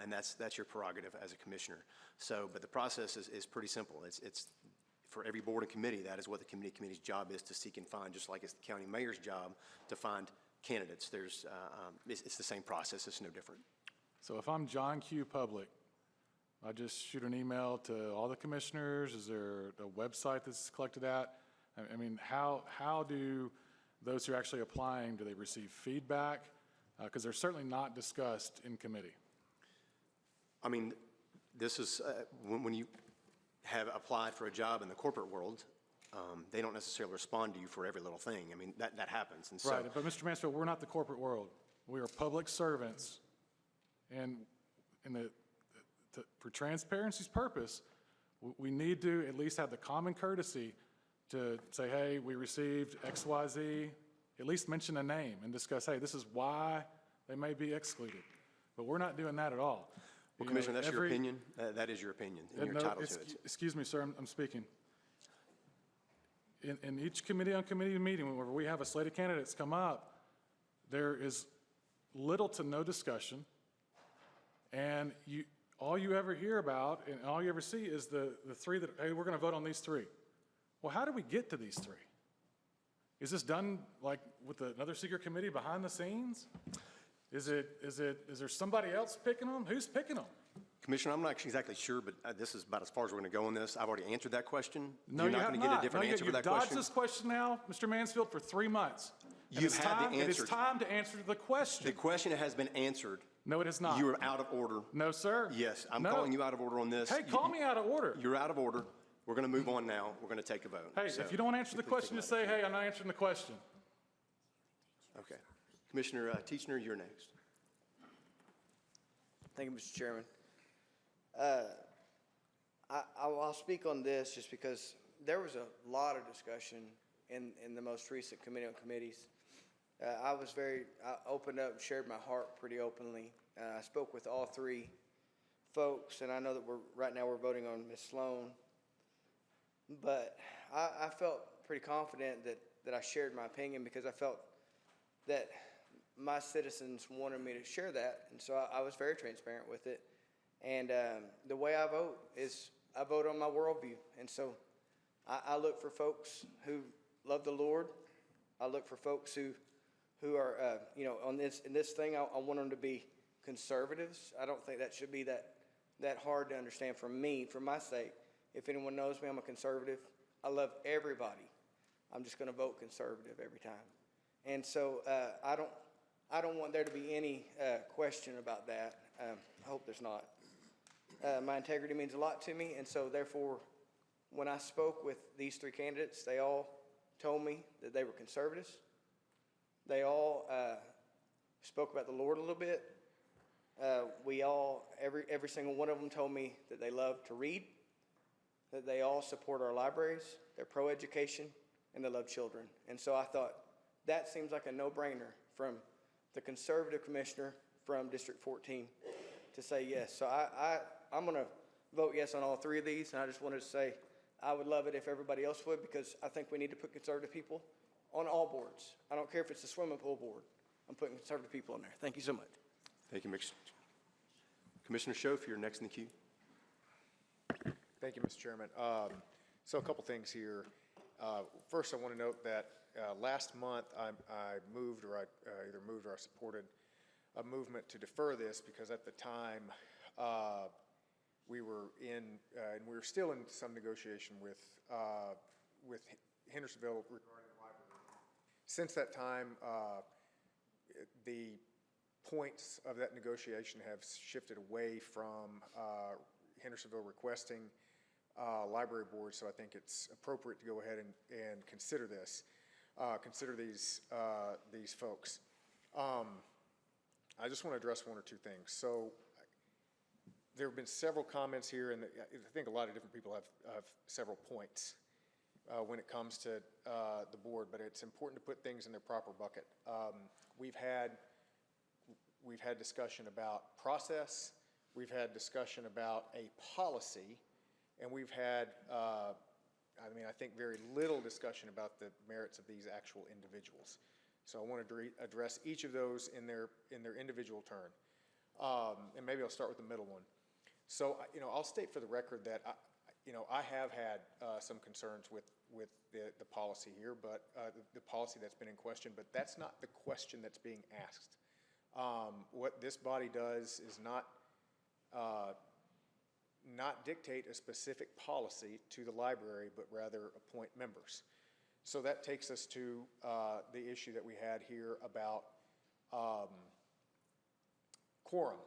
and that's your prerogative as a commissioner. So, but the process is pretty simple. It's for every board and committee, that is what the committee's job is, to seek and find, just like it's the county mayor's job to find candidates. There's, it's the same process. It's no different. So if I'm John Q. Public, I just shoot an email to all the commissioners. Is there a website this is collected at? I mean, how do those who are actually applying, do they receive feedback? Because they're certainly not discussed in committee. I mean, this is, when you have applied for a job in the corporate world, they don't necessarily respond to you for every little thing. I mean, that happens. And so, right, but Mr. Mansfield, we're not the corporate world. We are public servants. And for transparency's purpose, we need to at least have the common courtesy to say, hey, we received X, Y, Z, at least mention a name and discuss, hey, this is why they may be excluded. But we're not doing that at all. well, Commissioner, that's your opinion. That is your opinion, and you're entitled to it. Excuse me, sir, I'm speaking. In each committee-on-committee meeting, where we have a slate of candidates come up, there is little to no discussion, and all you ever hear about and all you ever see is the three that, hey, we're going to vote on these three. Well, how do we get to these three? Is this done like with another secret committee behind the scenes? Is there somebody else picking them? Who's picking them? Commissioner, I'm not exactly sure, but this is about as far as we're going to go on this. I've already answered that question. No, You're you not have going to get a different answer for that question. You've dodged this question now, Mr. Mansfield, for 3 months. You've had the answer. It is time to answer the question. The question has been answered. No, it has not. You are out of order. No, sir. Yes, I'm calling you out of order on this. Hey, call me out of order. You're out of order. We're going to move on now. We're going to take a vote. Hey, if you don't answer the question, just say, hey, I'm not answering the question. Okay. Commissioner Teachner, you're next. Thank you, Mr. Chairman. I'll speak on this just because there was a lot of discussion in the most recent committee on committees. I opened up and shared my heart pretty openly. I spoke with all three folks, and I know that right now we're voting on Ms. Sloan. But I felt pretty confident that I shared my opinion because I felt that my citizens wanted me to share that, and so I was very transparent with it. And the way I vote is I vote on my worldview, and so I look for folks who love the Lord. I look for folks who are, in this thing, I want them to be conservatives. I don't think that should be that hard to understand for me, for my sake. If anyone knows me, I'm a conservative. I love everybody. I'm just going to vote conservative every time. And so I don't want there to be any question about that. I hope there's not. My integrity means a lot to me, and so therefore, when I spoke with these three candidates, they all told me that they were conservatives. They all spoke about the Lord a little bit. Every single one of them told me that they love to read, that they all support our libraries, they're pro-education, and they love children. And so I thought, that seems like a no-brainer from the conservative commissioner from District 14 to say yes. So I'm going to vote yes on all three of these, and I just wanted to say I would love it if everybody else would, because I think we need to put conservative people on all boards. I don't care if it's the swimming pool board. I'm putting conservative people on there. Thank you so much. Thank you, Commissioner Schoaf, you're next in the queue. Thank you, Mr. Chairman. So a couple things here. First, I want to note that last month I either moved or I supported a movement to defer this because at the time we were and we were still in some negotiation with Hendersonville regarding the library. Since that time, the points of that negotiation have shifted away from Hendersonville requesting library board, so I think it's appropriate to go ahead and consider this, consider these folks. I just want to address one or two things. So there have been several comments here, and I think a lot of different people have several points when it comes to the board, but it's important to put things in their proper bucket. We've had discussion about process, we've had discussion about a policy, and we've had, I think very little discussion about the merits of these actual individuals. So I wanted to address each of those in their individual turn. And maybe I'll start with the middle one. So, I'll state for the record that, I have had some concerns with the policy here, but the policy that's been in question, but that's not the question that's being asked. What this body does is not dictate a specific policy to the library, but rather appoint members. So that takes us to the issue that we had here about quorum.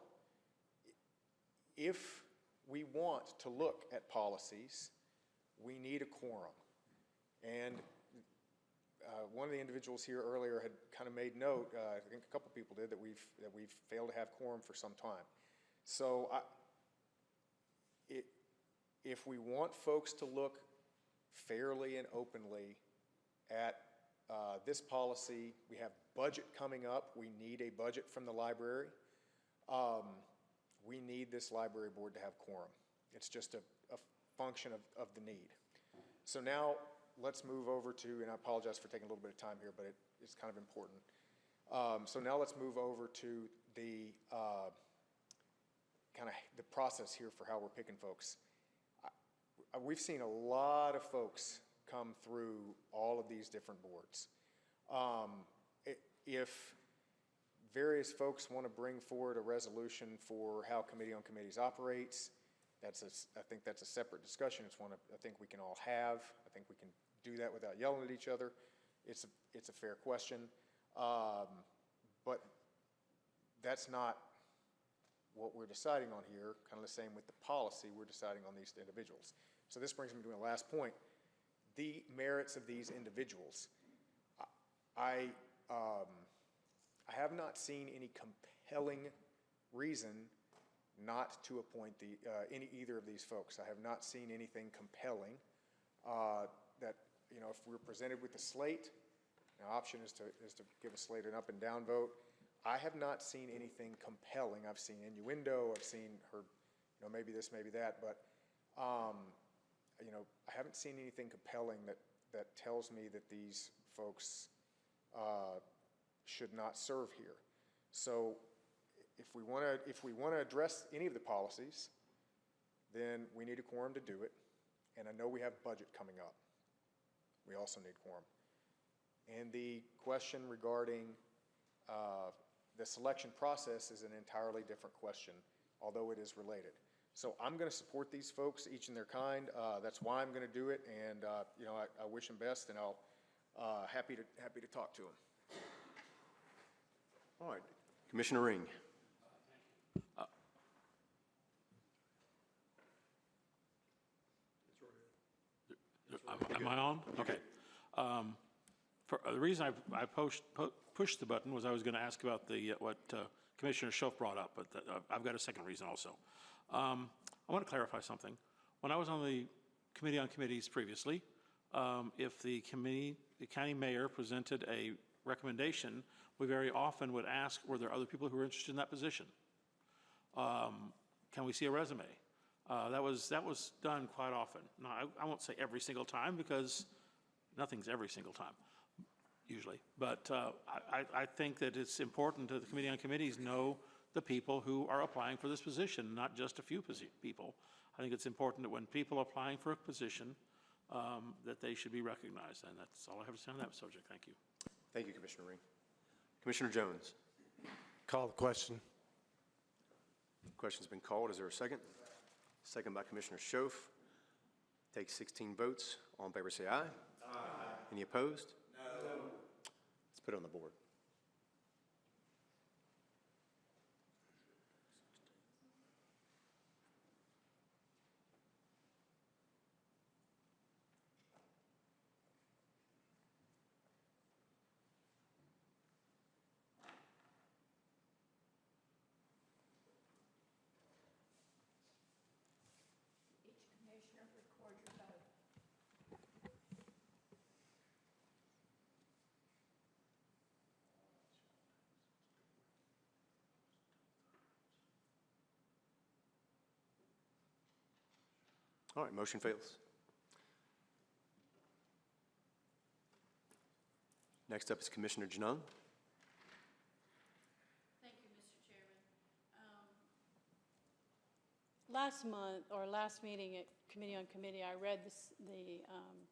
If we want to look at policies, we need a quorum. And one of the individuals here earlier had kind of made note, I think a couple people did, that we've failed to have quorum for some time. So if we want folks to look fairly and openly at this policy, we have budget coming up. We need a budget from the library. We need this library board to have quorum. It's just a function of the need. So now let's move over to, and I apologize for taking a little bit of time here, but it's kind of important. So now let's move over to the kind of the process here for how we're picking folks. We've seen a lot of folks come through all of these different boards. If various folks want to bring forward a resolution for how Committee on Committees operates, I think that's a separate discussion. It's one I think we can all have. I think we can do that without yelling at each other. It's a fair question. But that's not what we're deciding on here. Kind of the same with the policy. We're deciding on these individuals. So this brings me to my last point. The merits of these individuals. I have not seen any compelling reason not to appoint either of these folks. I have not seen anything compelling that, if we're presented with a slate, the option is to give a slate an up and down vote. I have not seen anything compelling. I've seen innuendo, I've heard, maybe this, maybe that, but I haven't seen anything compelling that tells me that these folks should not serve here. So if we want to address any of the policies, then we need a quorum to do it. And I know we have budget coming up. We also need quorum. And the question regarding the selection process is an entirely different question, although it is related. So I'm going to support these folks, each in their kind. That's why I'm going to do it, and I wish them best, and I'll happy to talk to them. All right, Commissioner Ring. Am I on? Okay. The reason I pushed the button was I was going to ask about what Commissioner Schoaf brought up, but I've got a second reason also. I want to clarify something. When I was on the Committee on Committees previously, if the county mayor presented a recommendation, we very often would ask, were there other people who were interested in that position? Can we see a resume? That was done quite often. Now, I won't say every single time, because nothing's every single time, usually. But I think that it's important that the Committee on Committees know the people who are applying for this position, not just a few people. I think it's important that when people are applying for a position, that they should be recognized. And that's all I have to say on that subject. Thank you. Thank you, Commissioner Ring. Commissioner Jones. Call the question. Question's been called. Is there a second? Second by Commissioner Schoaf. Take 16 votes. All in favor say aye. Aye. Any opposed? No. Let's put it on the board. All right, motion fails. Next up is Commissioner Janung. Thank you, Mr. Chairman. Last month, or last meeting at Committee on Committee, I read the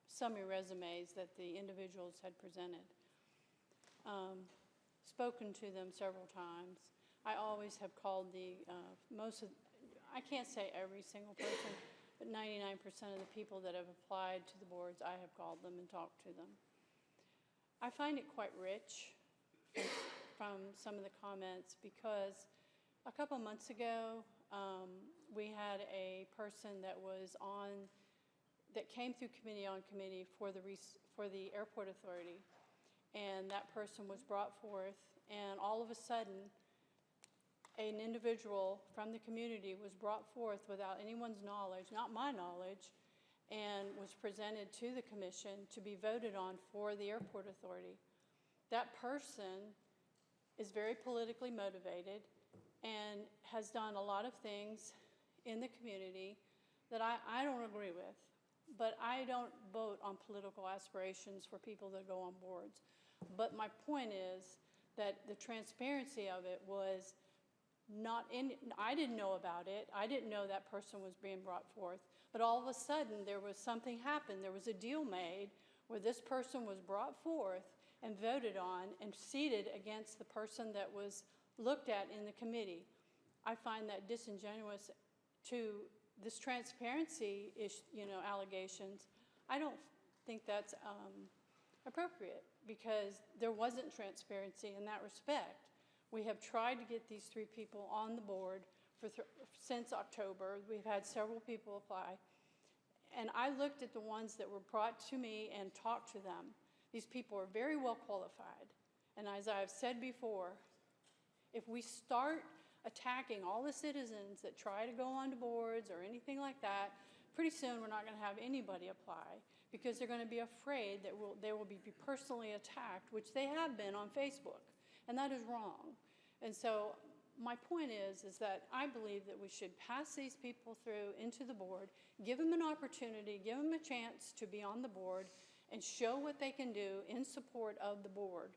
summary resumes that the individuals had presented. Spoken to them several times. I always have called I can't say every single person, but 99% of the people that have applied to the boards, I have called them and talked to them. I find it quite rich from some of the comments because a couple months ago, we had a person that came through Committee on Committee for the Airport Authority, and that person was brought forth, and all of a sudden, an individual from the community was brought forth without anyone's knowledge, not my knowledge, and was presented to the commission to be voted on for the Airport Authority. That person is very politically motivated and has done a lot of things in the community that I don't agree with, but I don't vote on political aspirations for people that go on boards. But my point is that the transparency of it was I didn't know about it. I didn't know that person was being brought forth. But all of a sudden, there was something happened. There was a deal made where this person was brought forth and voted on and seated against the person that was looked at in the committee. I find that disingenuous to this transparency allegations. I don't think that's appropriate because there wasn't transparency in that respect. We have tried to get these 3 people on the board since October. We've had several people apply. And I looked at the ones that were brought to me and talked to them. These people are very well qualified. And as I've said before, if we start attacking all the citizens that try to go onto boards or anything like that, pretty soon we're not going to have anybody apply because they're going to be afraid that they will be personally attacked, which they have been on Facebook. And that is wrong. And so my point is that I believe that we should pass these people through into the board, give them an opportunity, give them a chance to be on the board, and show what they can do in support of the board.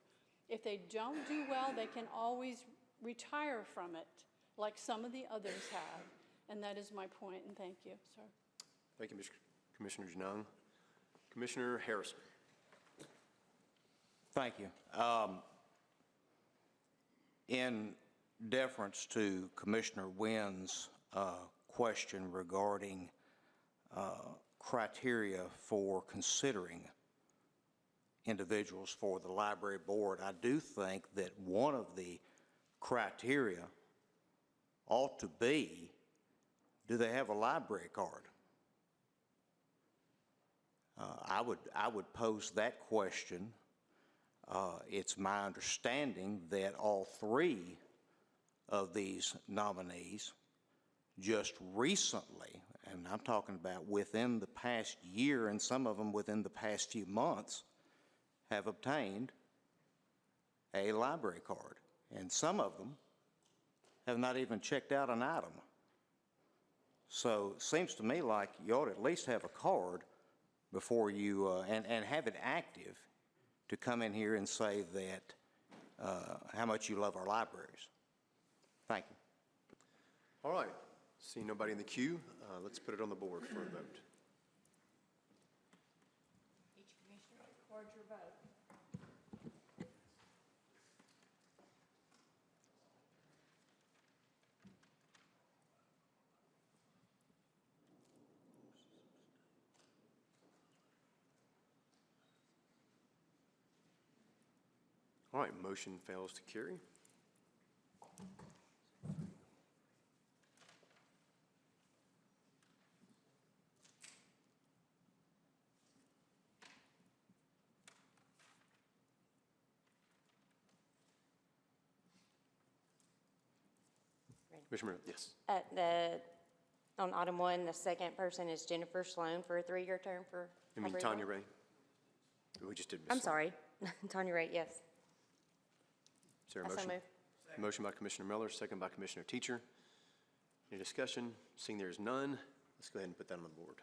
If they don't do well, they can always retire from it, like some of the others have. And that is my point, and thank you, sir. Thank you, Commissioner Janung. Commissioner Harrison. Thank you. In deference to Commissioner Wynn's question regarding criteria for considering individuals for the library board, I do think that one of the criteria ought to be, do they have a library card? I would pose that question. It's my understanding that all 3 of these nominees just recently, and I'm talking about within the past year and some of them within the past few months, have obtained a library card. And some of them have not even checked out an item. So it seems to me like you ought to at least have a card before you, and have it active to come in here and say that how much you love our libraries. Thank you. All right. See nobody in the queue. Let's put it on the board for a vote. Each commissioner record your vote. All right, motion fails to carry. Commissioner, yes. On item 1, the second person is Jennifer Sloan for a 3-year term for. You mean Tanya Ray? We just did Ms. I'm Sloan. sorry, Tanya Ray, yes. Is there a I so motion? move. Motion by Commissioner Miller, second by Commissioner Teacher. Any discussion? Seeing there is none, let's go ahead and put that on the board.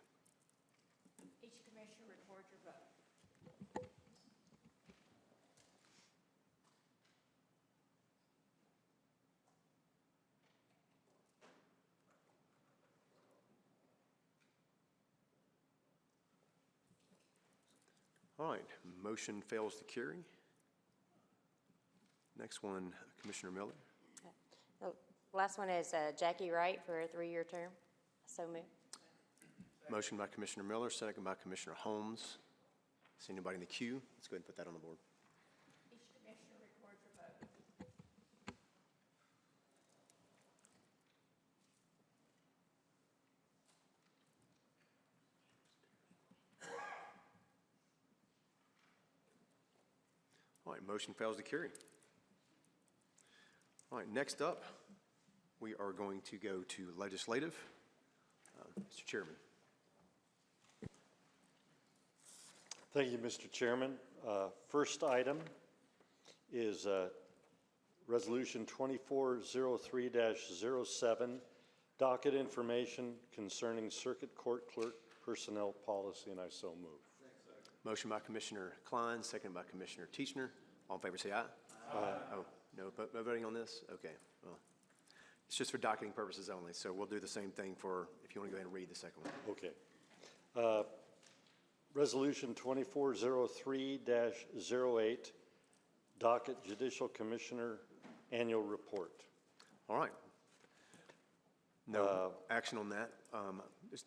All right, motion fails to carry. Next one, Commissioner Miller. The last one is Jackie Wright for a 3-year term. So moved. Motion by Commissioner Miller, second by Commissioner Holmes. See anybody in the queue? Let's go ahead and put that on the board. Each commissioner records your vote. All right, motion fails to carry. All right, next up, we are going to go to legislative. Mr. Chairman. Thank you, Mr. Chairman. First item is Resolution 2403-07, docket information concerning circuit court clerk personnel policy, and I so move. Motion by Commissioner Klein, second by Commissioner Teachner. All in favor, say aye. Aye. Oh, no voting on this? Okay, well, it's just for docketing purposes only, so we'll do the same thing for, if you want to go ahead and read the second one. Okay. Resolution 2403-08, docket Judicial Commissioner Annual Report. All right. No action on that.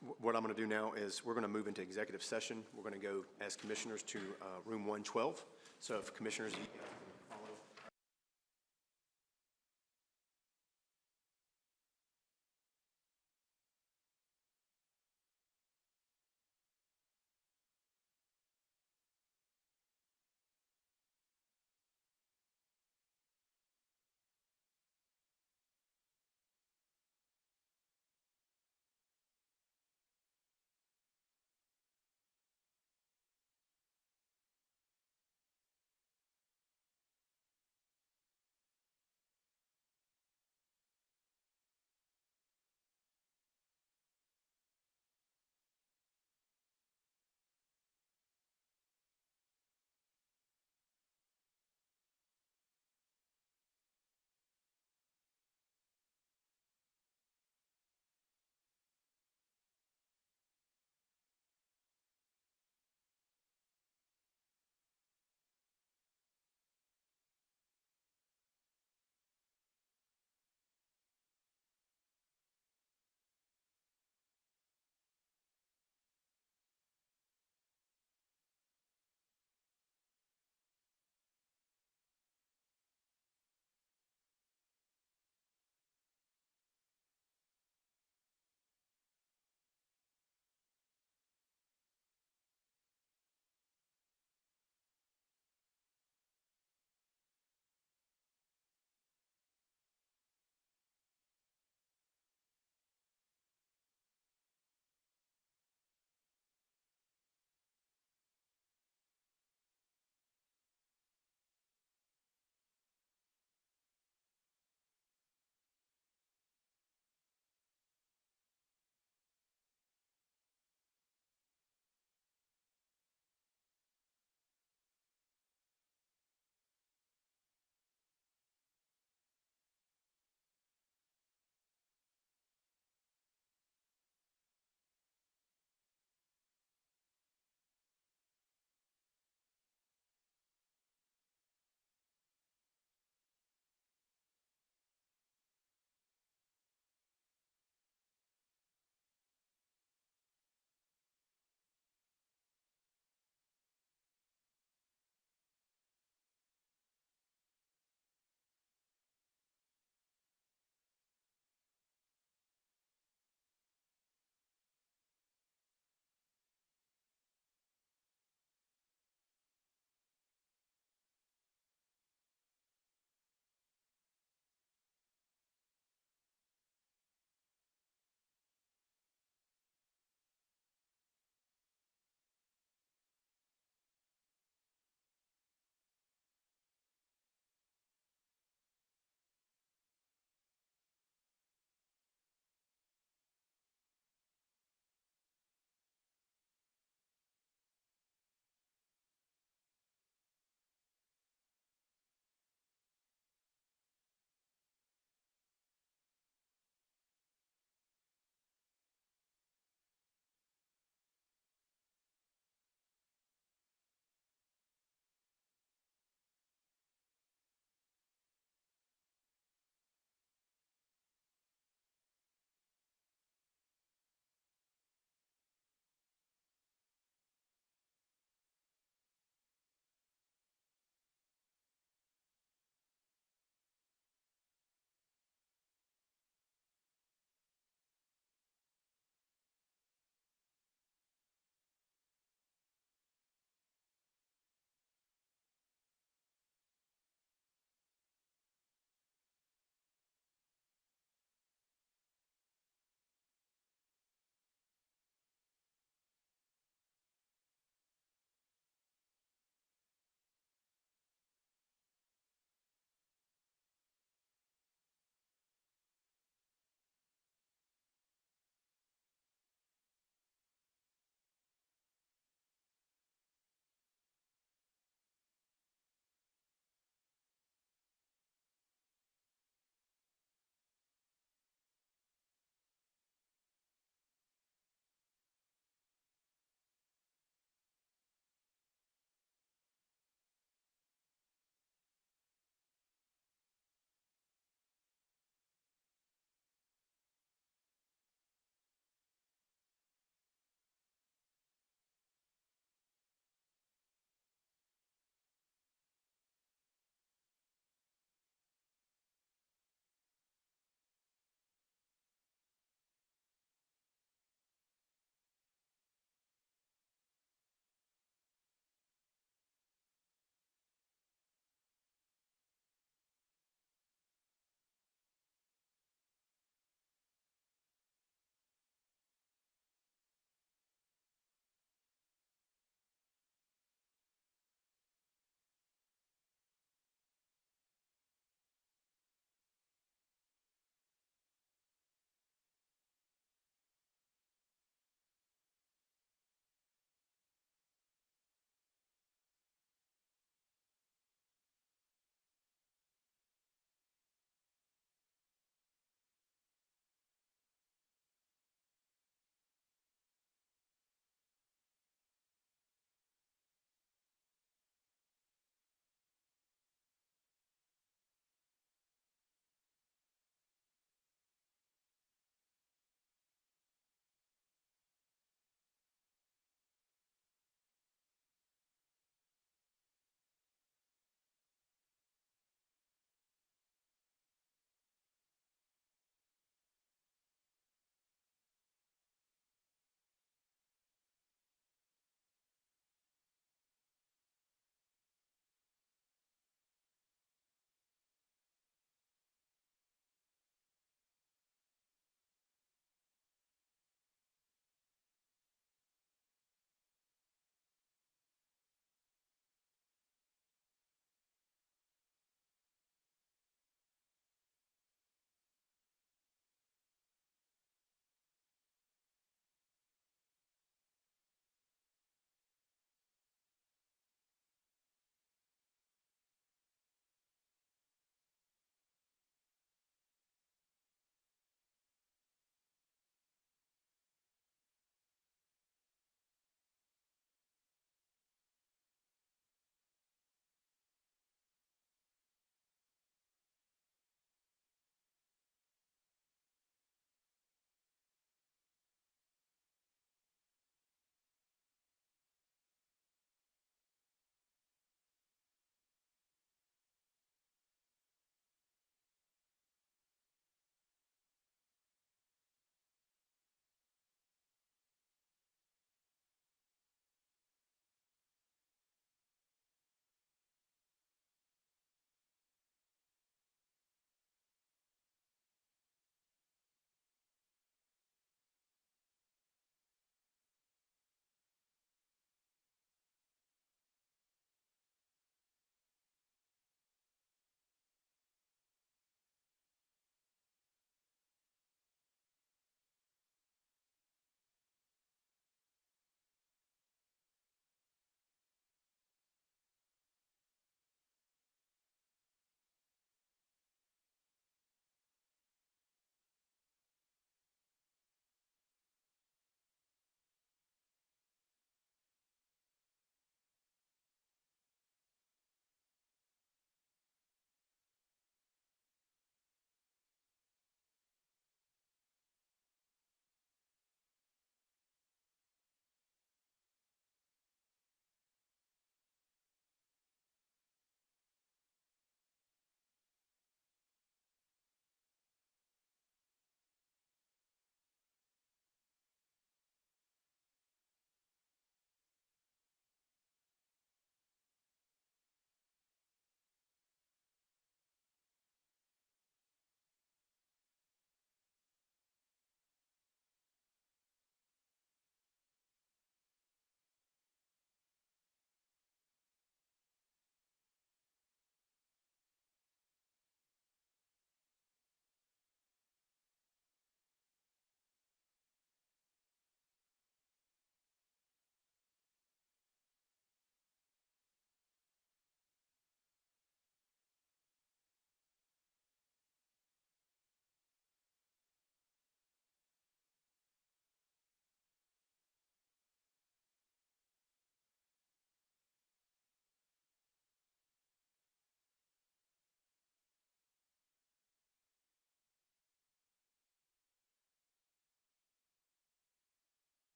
What I'm going to do now is we're going to move into executive session. We're going to go as commissioners to room 112. So if commissioners,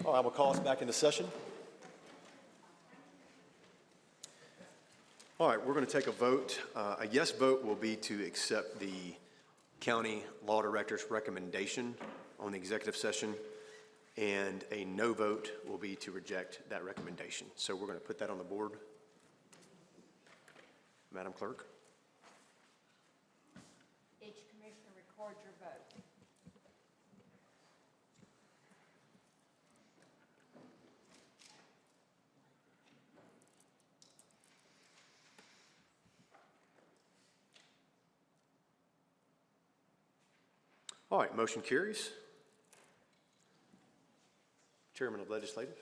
All right, we'll call us back into session. All right, we're going to take a vote. A yes vote will be to accept the county law director's recommendation on the executive session, and a no vote will be to reject that recommendation. So we're going to put that on the board. Madam Clerk? Each commissioner record your vote. All right, motion carries. Chairman of Legislative.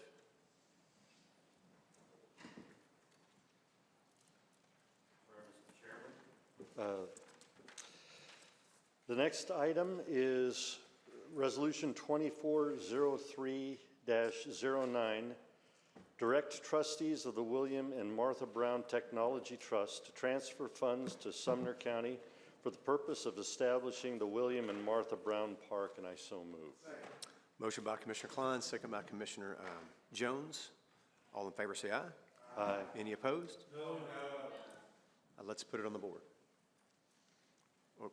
The next item is Resolution 2403-09, direct trustees of the William and Martha Brown Technology Trust to transfer funds to Sumner County for the purpose of establishing the William and Martha Brown Park, and I so move. Motion by Commissioner Klein, second by Commissioner Jones. All in favor say aye. Aye. Any opposed? No. Let's put it on the board. Or,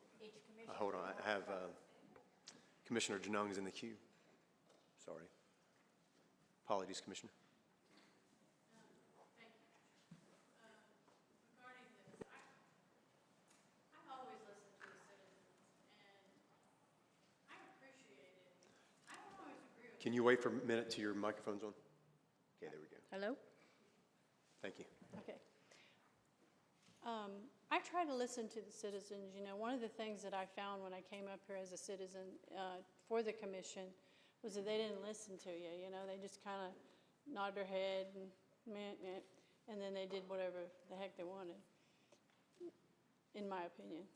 hold on, I have Commissioner Janung's in the queue. Sorry. Apologies, Commissioner. Can you wait for a minute till your microphone's on? Okay, there we go. Hello? Thank you. Okay. I try to listen to the citizens. You know, one of the things that I found when I came up here as a citizen for the commission was that they didn't listen to you. You know, they just kind of nodded their head and meh, meh, and then they did whatever the heck they wanted, in my opinion.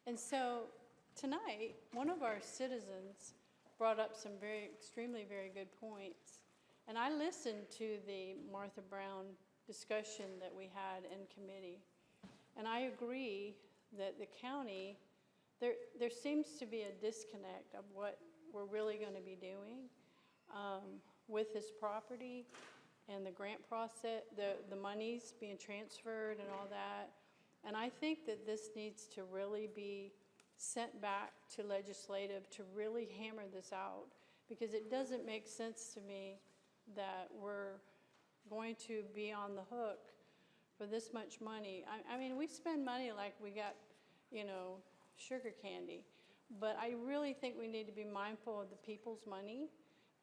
And so tonight, one of our citizens brought up some extremely very good points. And I listened to the Martha Brown discussion that we had in committee. And I agree that the county, there seems to be a disconnect of what we're really going to be doing with this property and the grant process, the monies being transferred and all that. And I think that this needs to really be sent back to legislative to really hammer this out, because it doesn't make sense to me that we're going to be on the hook for this much money. I mean, we spend money like we got, you know, sugar candy, but I really think we need to be mindful of the people's money,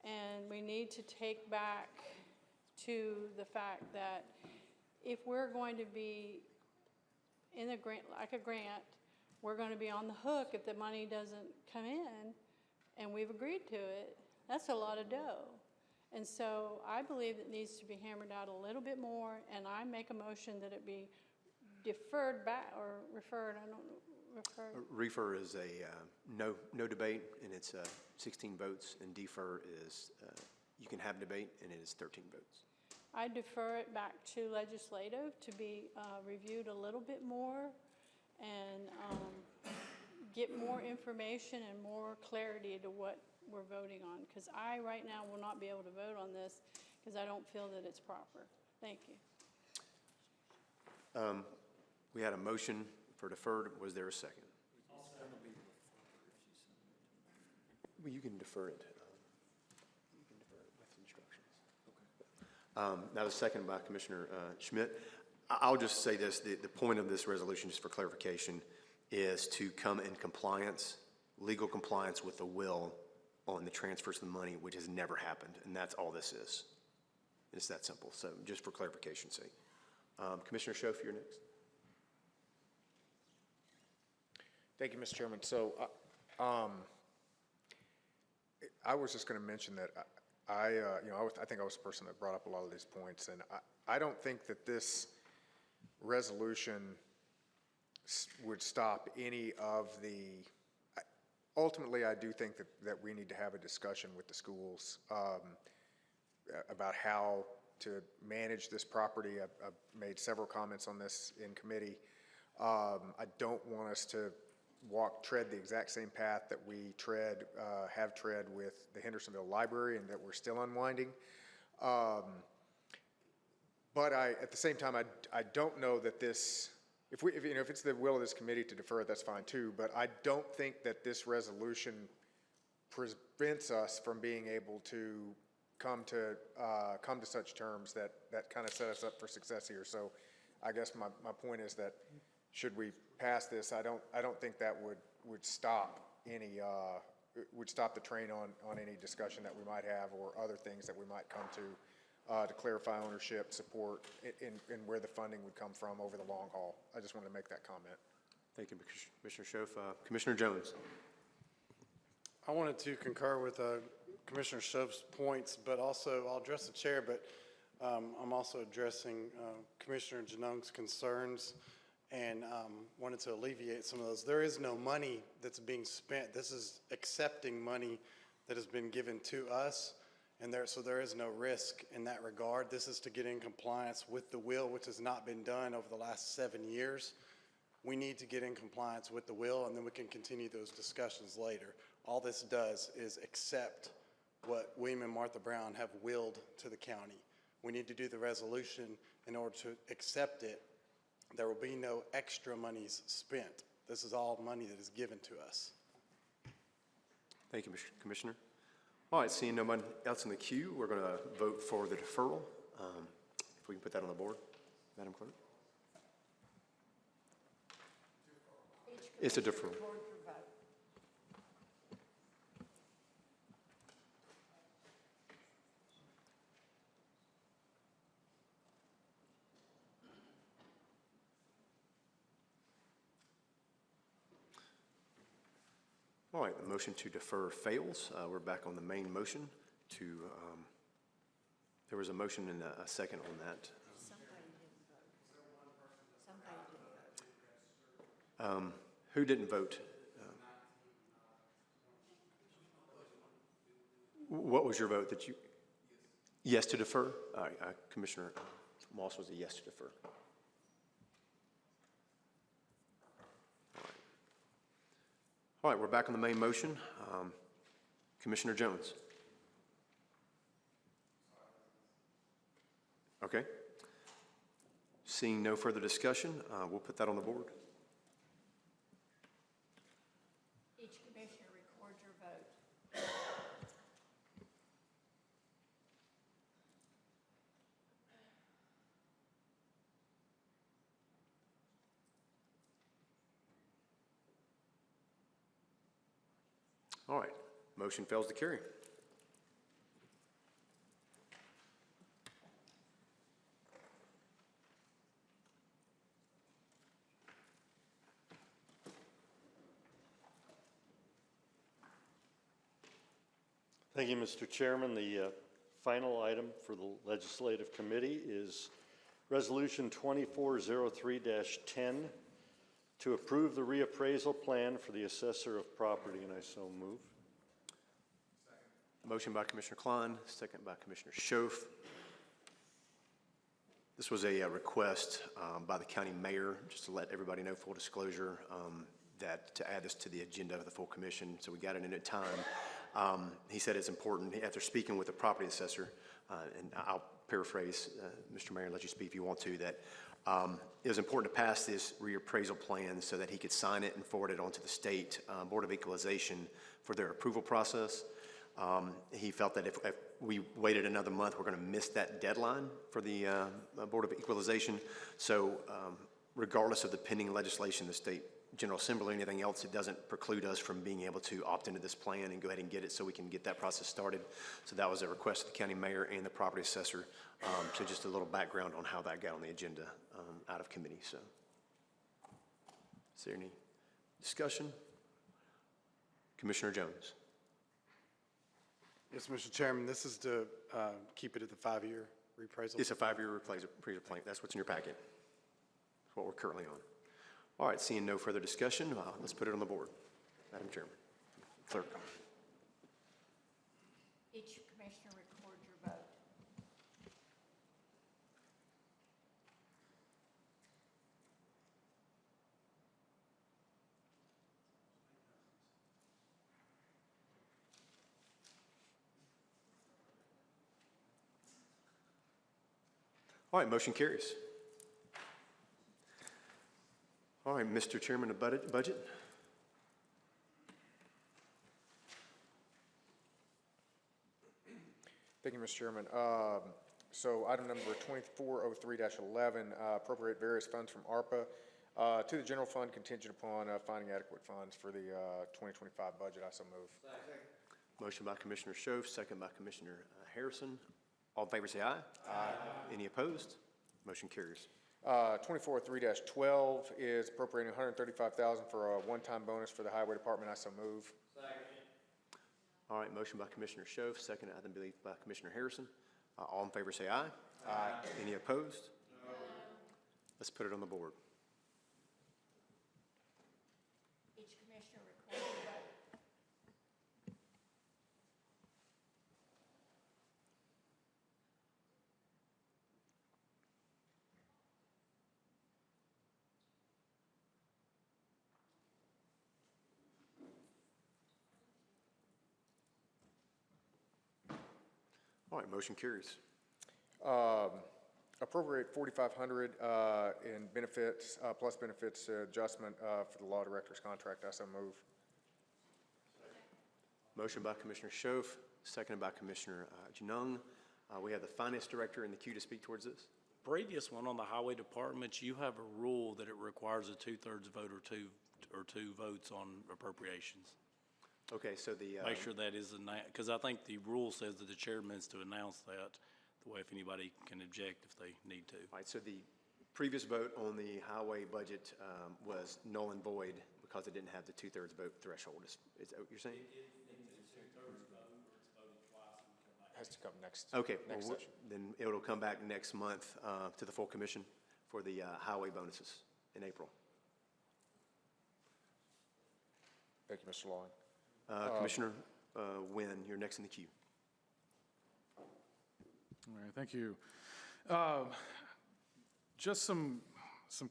and we need to take back to the fact that if we're going to be in a grant, like a grant, we're going to be on the hook if the money doesn't come in, and we've agreed to it. That's a lot of dough. And so I believe it needs to be hammered out a little bit more, and I make a motion that it be deferred back, or referred, I don't know, referred. Refer is a no debate, and it's 16 votes, and defer is you can have debate, and it is 13 votes. I defer it back to legislative to be reviewed a little bit more and get more information and more clarity to what we're voting on. Because I, right now, will not be able to vote on this because I don't feel that it's proper. Thank you. We had a motion for deferred. Was there a second? Well, you can defer it. You can defer it with instructions. Okay. That was seconded by Commissioner Schmidt. I'll just say this, the point of this resolution, just for clarification, is to come in compliance, legal compliance with the will on the transfers of the money, which has never happened, and that's all this is. It's that simple, so just for clarification's sake. Commissioner Schoaf, you're next. Thank you, Mr. Chairman. So I was just going to mention that I think I was the person that brought up a lot of these points, and I don't think that this resolution would stop any of the, ultimately I do think that we need to have a discussion with the schools about how to manage this property. I've made several comments on this in committee. I don't want us to tread the exact same path that we have tread with the Hendersonville Library and that we're still unwinding. But at the same time, I don't know that this, if it's the will of this committee to defer, that's fine too, but I don't think that this resolution prevents us from being able to come to such terms that kind of set us up for success here. So I guess my point is that should we pass this, I don't think that would stop any, would stop the train on any discussion that we might have or other things that we might come to clarify ownership, support, and where the funding would come from over the long haul. I just wanted to make that comment. Thank you, Commissioner Schoaf. Commissioner Jones. I wanted to concur with Commissioner Schoaf's points, but also I'll address the chair, but I'm also addressing Commissioner Janung's concerns and wanted to alleviate some of those. There is no money that's being spent. This is accepting money that has been given to us, and so there is no risk in that regard. This is to get in compliance with the will, which has not been done over the last 7 years. We need to get in compliance with the will, and then we can continue those discussions later. All this does is accept what William and Martha Brown have willed to the county. We need to do the resolution in order to accept it. There will be no extra monies spent. This is all money that is given to us. Thank you, Commissioner. All right, seeing no one else in the queue, we're going to vote for the deferral. If we can put that on the board, Madam Clerk. It's a deferral. All right, the motion to defer fails. We're back on the main motion to, there was a motion and a second on that. Who didn't vote? What was your vote that you, yes to defer? All right, Commissioner Moss was a yes to defer. All right, we're back on the main motion. Commissioner Jones. Okay. Seeing no further discussion, we'll put that on the board. Each commissioner record your vote. All right, motion fails to carry. Thank you, Mr. Chairman. The final item for the Legislative Committee is Resolution 2403-10 to approve the reappraisal plan for the assessor of property, and I so move. Motion by Commissioner Klein, second by Commissioner Schoaf. This was a request by the county mayor, just to let everybody know, full disclosure, that to add this to the agenda of the full commission, so we got it in at time. He said it's important, after speaking with the property assessor, and I'll paraphrase, Mr. Mayor, and let you speak if you want to, that it was important to pass this reappraisal plan so that he could sign it and forward it on to the state Board of Equalization for their approval process. He felt that if we waited another month, we're going to miss that deadline for the Board of Equalization. So regardless of the pending legislation, the state General Assembly, anything else, it doesn't preclude us from being able to opt into this plan and go ahead and get it so we can get that process started. So that was a request of the county mayor and the property assessor. So just a little background on how that got on the agenda out of committee. So is there any discussion? Commissioner Jones. Yes, Mr. Chairman, this is to keep it at the 5-year reappraisal. It's a 5-year appraisal plan. That's what's in your packet. That's what we're currently on. All right, seeing no further discussion, let's put it on the board. Madam Chairman, Clerk. Each commissioner record your vote. All right, motion carries. All right, Mr. Chairman of Budget. Thank you, Mr. Chairman. So item number 2403-11, appropriate various funds from ARPA to the general fund contingent upon finding adequate funds for the 2025 budget. I so move. Motion by Commissioner Schoaf, second by Commissioner Harrison. All in favor say aye. Aye. Any opposed? Motion carries. 2403-12 is appropriating $135,000 for a one-time bonus for the highway department. I so move. All right, motion by Commissioner Schoaf, second, I believe, by Commissioner Harrison. All in favor say aye. Aye. Any opposed? No. Let's put it on the board. Each commissioner records your vote. All right, motion carries. Appropriate $4,500 in benefits, plus benefits adjustment for the law director's contract. I so move. Motion by Commissioner Schoaf, seconded by Commissioner Janung. We have the finance director in the queue to speak towards this. Previous one on the highway department, you have a rule that it requires a 2/3 vote or two votes on appropriations. Okay, so the Make sure that is because I think the rule says that the chairman is to announce that. The way if anybody can object if they need to. All right, so the previous vote on the highway budget was null and void because it didn't have the 2/3 vote threshold. Is that what you're saying? Has to come next. Okay, next well, session. then it'll come back next month to the full commission for the highway bonuses in April. Thank you, Mr. Long. Commissioner Wynn, you're next in the queue. All right, thank you. Just some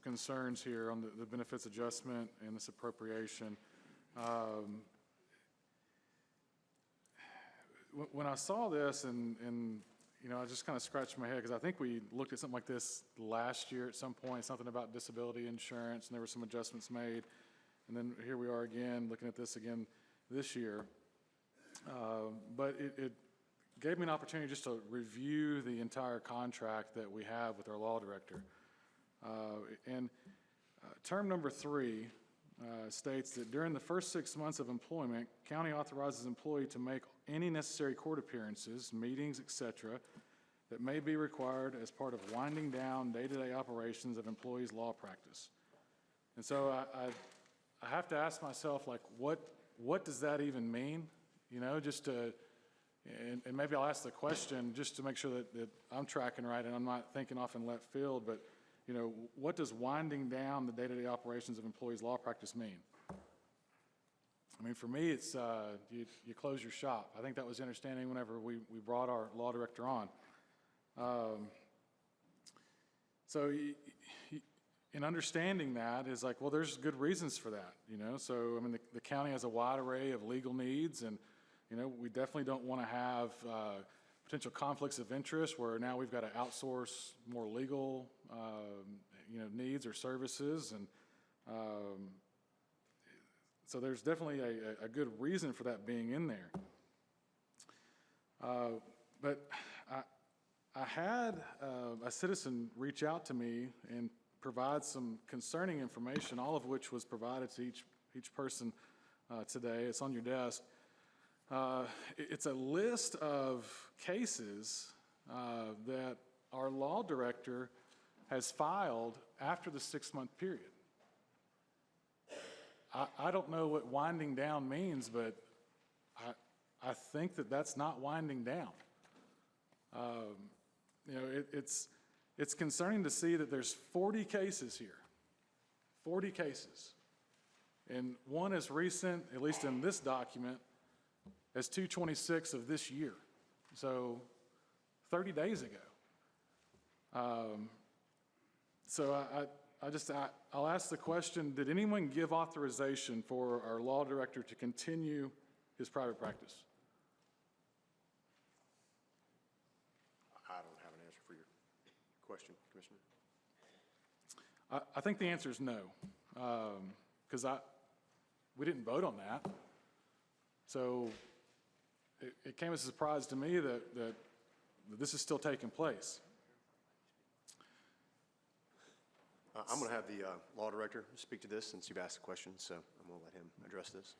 concerns here on the benefits adjustment and this appropriation. When I saw this and you know, I just kind of scratched my head because I think we looked at something like this last year at some point, something about disability insurance, and there were some adjustments made. And then here we are again, looking at this again this year. But it gave me an opportunity just to review the entire contract that we have with our law director. Term number 3 states that during the first 6 months of employment, county authorizes employee to make any necessary court appearances, meetings, etc., that may be required as part of winding down day-to-day operations of employees' law practice. And so I have to ask myself, like, what does that even mean? You know, just to, and maybe I'll ask the question just to make sure that I'm tracking right and I'm not thinking off in left field, but, you know, what does winding down the day-to-day operations of employees' law practice mean? I mean, for me, it's you close your shop. I think that was the understanding whenever we brought our law director on. So in understanding that is like, well, there's good reasons for that, you know? So, I mean, the county has a wide array of legal needs, and, you know, we definitely don't want to have potential conflicts of interest where now we've got to outsource more legal, you know, needs or services. And so there's definitely a good reason for that being in there. But I had a citizen reach out to me and provide some concerning information, all of which was provided to each person today. It's on your desk. It's a list of cases that our law director has filed after the 6-month period. I don't know what winding down means, but I think that that's not winding down. You know, it's concerning to see that there's 40 cases here, 40 cases. And one as recent, at least in this document, as 2/26 of this year. So 30 days ago. So I'll ask the question, did anyone give authorization for our law director to continue his private practice? I don't have an answer for your question, Commissioner? I think the answer is no, because we didn't vote on that. So it came as a surprise to me that this is still taking place. I'm going to have the law director speak to this since you've asked the question, so I'm going to let him address this.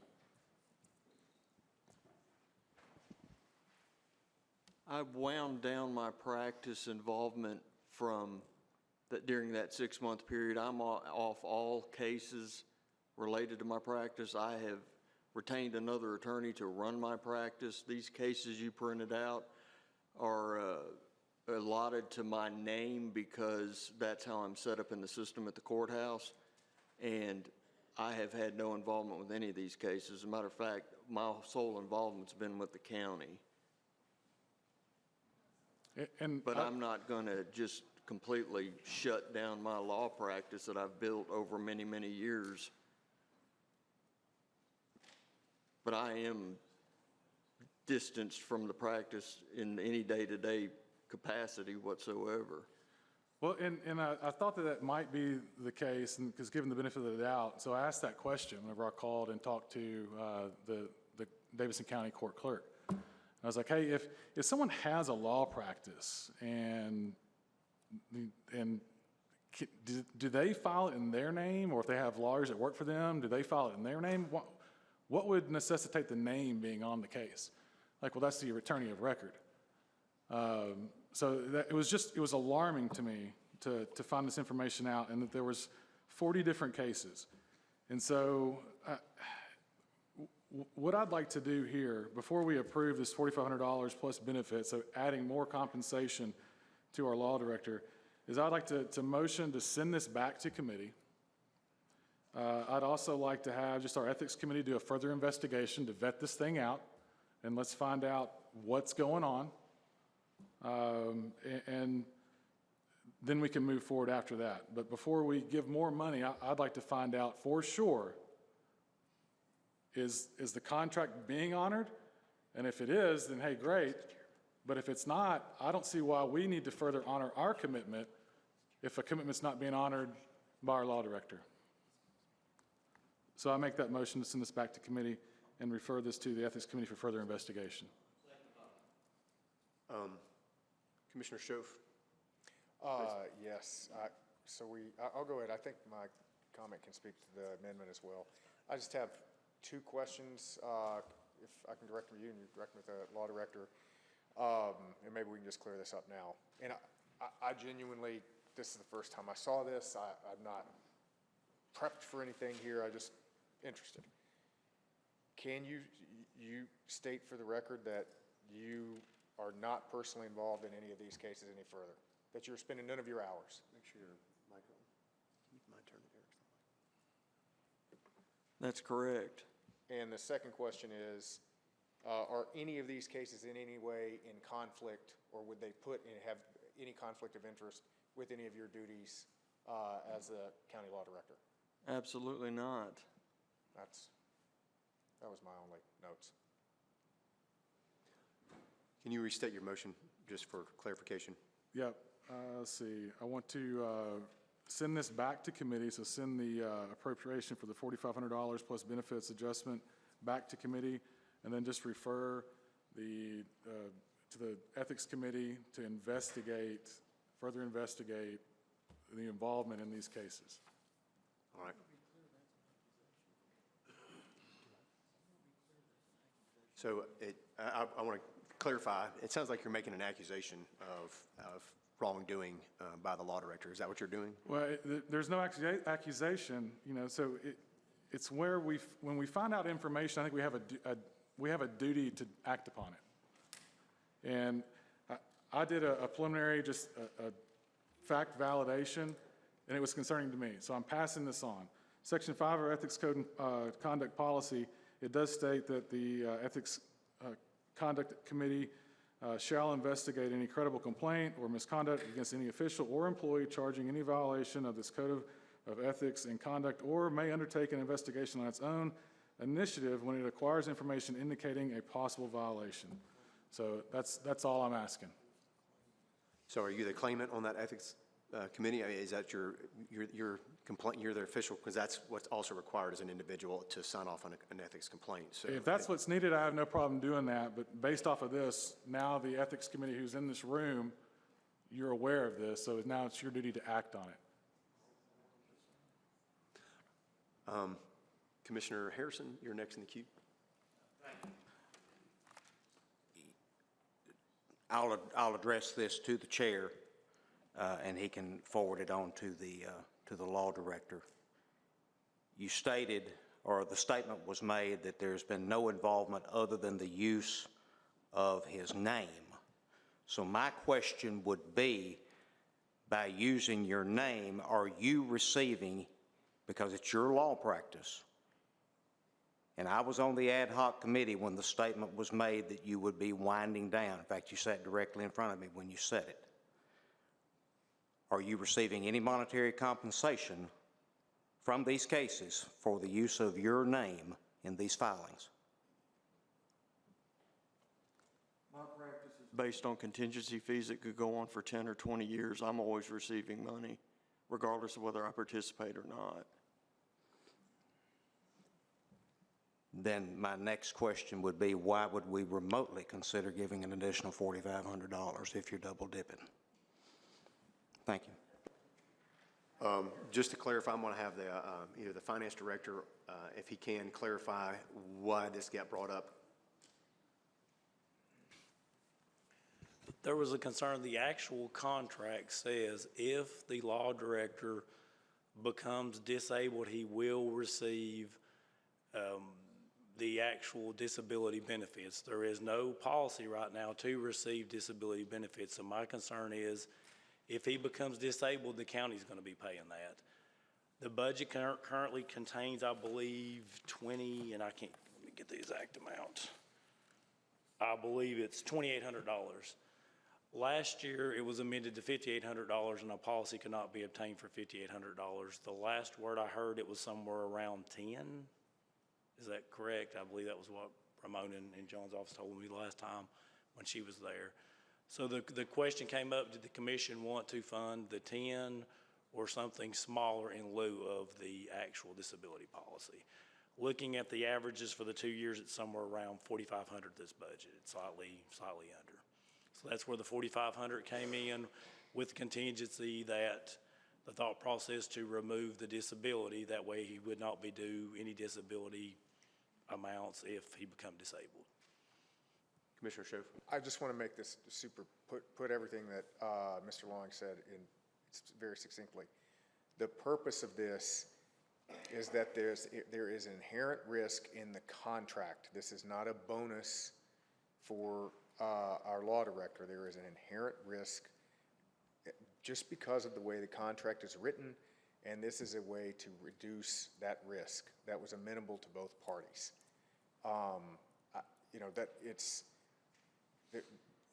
I've wound down my practice involvement from that during that 6-month period. I'm off all cases related to my practice. I have retained another attorney to run my practice. These cases you printed out are allotted to my name because that's how I'm set up in the system at the courthouse. And I have had no involvement with any of these cases. As a matter of fact, my sole involvement's been with the county. But I'm not going to just completely shut down my law practice that I've built over many, many years. But I am distanced from the practice in any day-to-day capacity whatsoever. Well, and I thought that might be the case, because given the benefit of the doubt, so I asked that question whenever I called and talked to the Davidson County Court Clerk. I was like, hey, if someone has a law practice and do they file it in their name, or if they have lawyers that work for them, do they file it in their name? What would necessitate the name being on the case? Like, well, that's the attorney of record. So it was alarming to me to find this information out, and that there was 40 different cases. And so what I'd like to do here, before we approve this $4,500 plus benefits, so adding more compensation to our law director, is I'd like to motion to send this back to committee. I'd also like to have just our ethics committee do a further investigation to vet this thing out, and let's find out what's going on. And then we can move forward after that. But before we give more money, I'd like to find out for sure, is the contract being honored? And if it is, then hey, great. But if it's not, I don't see why we need to further honor our commitment if a commitment's not being honored by our law director. So I make that motion to send this back to committee and refer this to the Ethics Committee for further investigation. Commissioner Schoaf? Yes. I'll go ahead. I think my comment can speak to the amendment as well. I just have 2 questions. If I can direct them to you and you direct them with the law director, and maybe we can just clear this up now. And I genuinely, this is the first time I saw this. I'm not prepped for anything here. I'm just interested. Can you state for the record that you are not personally involved in any of these cases any further? That you're spending none of your hours? Make sure your mic on. My turn to Eric's. That's correct. And the second question is, are any of these cases in any way in conflict, or would they have any conflict of interest with any of your duties as the county law director? Absolutely not. That was my only notes. Can you restate your motion just for clarification? Yep. Let's see. I want to send this back to committee, so send the appropriation for the $4,500 plus benefits adjustment back to committee, and then just refer to the Ethics Committee to further investigate the involvement in these cases. All right. So I want to clarify. It sounds like you're making an accusation of wrongdoing by the law director. Is that what you're doing? Well, there's no accusation, so it's where when we find out information, I think we have a duty to act upon it. And I did a preliminary, just a fact validation, and it was concerning to me. So I'm passing this on. Section 5 of our Ethics Code and Conduct Policy, it does state that the Ethics Conduct Committee shall investigate any credible complaint or misconduct against any official or employee charging any violation of this Code of Ethics and Conduct, or may undertake an investigation on its own initiative when it acquires information indicating a possible violation. So that's all I'm asking. So are you the claimant on that ethics committee? I mean, is that your complaint, you're the official, because that's what's also required as an individual to sign off on an ethics complaint. So If that's what's needed, I have no problem doing that, but based off of this, now the ethics committee who's in this room, you're aware of this, so now it's your duty to act on it. Commissioner Harrison, you're next in the queue. I'll address this to the chair, and he can forward it on to the law director. You stated, or the statement was made, that there's been no involvement other than the use of his name. So my question would be, by using your name, are you receiving, because it's your law practice, and I was on the ad hoc committee when the statement was made that you would be winding down. In fact, you sat directly in front of me when you said it. Are you receiving any monetary compensation from these cases for the use of your name in these filings? My practice is based on contingency fees that could go on for 10 or 20 years. I'm always receiving money, regardless of whether I participate or not. Then my next question would be, why would we remotely consider giving an additional $4,500 if you're double dipping? Thank you. Just to clarify, I'm going to have either the finance director, if he can, clarify why this got brought up. There was a concern, the actual contract says if the law director becomes disabled, he will receive the actual disability benefits. There is no policy right now to receive disability benefits. So my concern is if he becomes disabled, the county's going to be paying that. The budget currently contains, I believe, 20, and I can't get the exact amount. I believe it's $2,800. Last year, it was amended to $5,800, and a policy could not be obtained for $5,800. The last word I heard, it was somewhere around 10. Is that correct? I believe that was what Ramona in John's office told me last time when she was there. So the question came up, did the commission want to fund the 10 or something smaller in lieu of the actual disability policy? Looking at the averages for the 2 years, it's somewhere around $4,500 this budget. It's slightly under. So that's where the $4,500 came in with contingency that the thought process to remove the disability. That way he would not be due any disability amounts if he become disabled. Commissioner Schoaf. I just want to make this put everything that Mr. Long said in very succinctly. The purpose of this is that there is inherent risk in the contract. This is not a bonus for our law director. There is an inherent risk just because of the way the contract is written, and this is a way to reduce that risk that was amenable to both parties. You know, that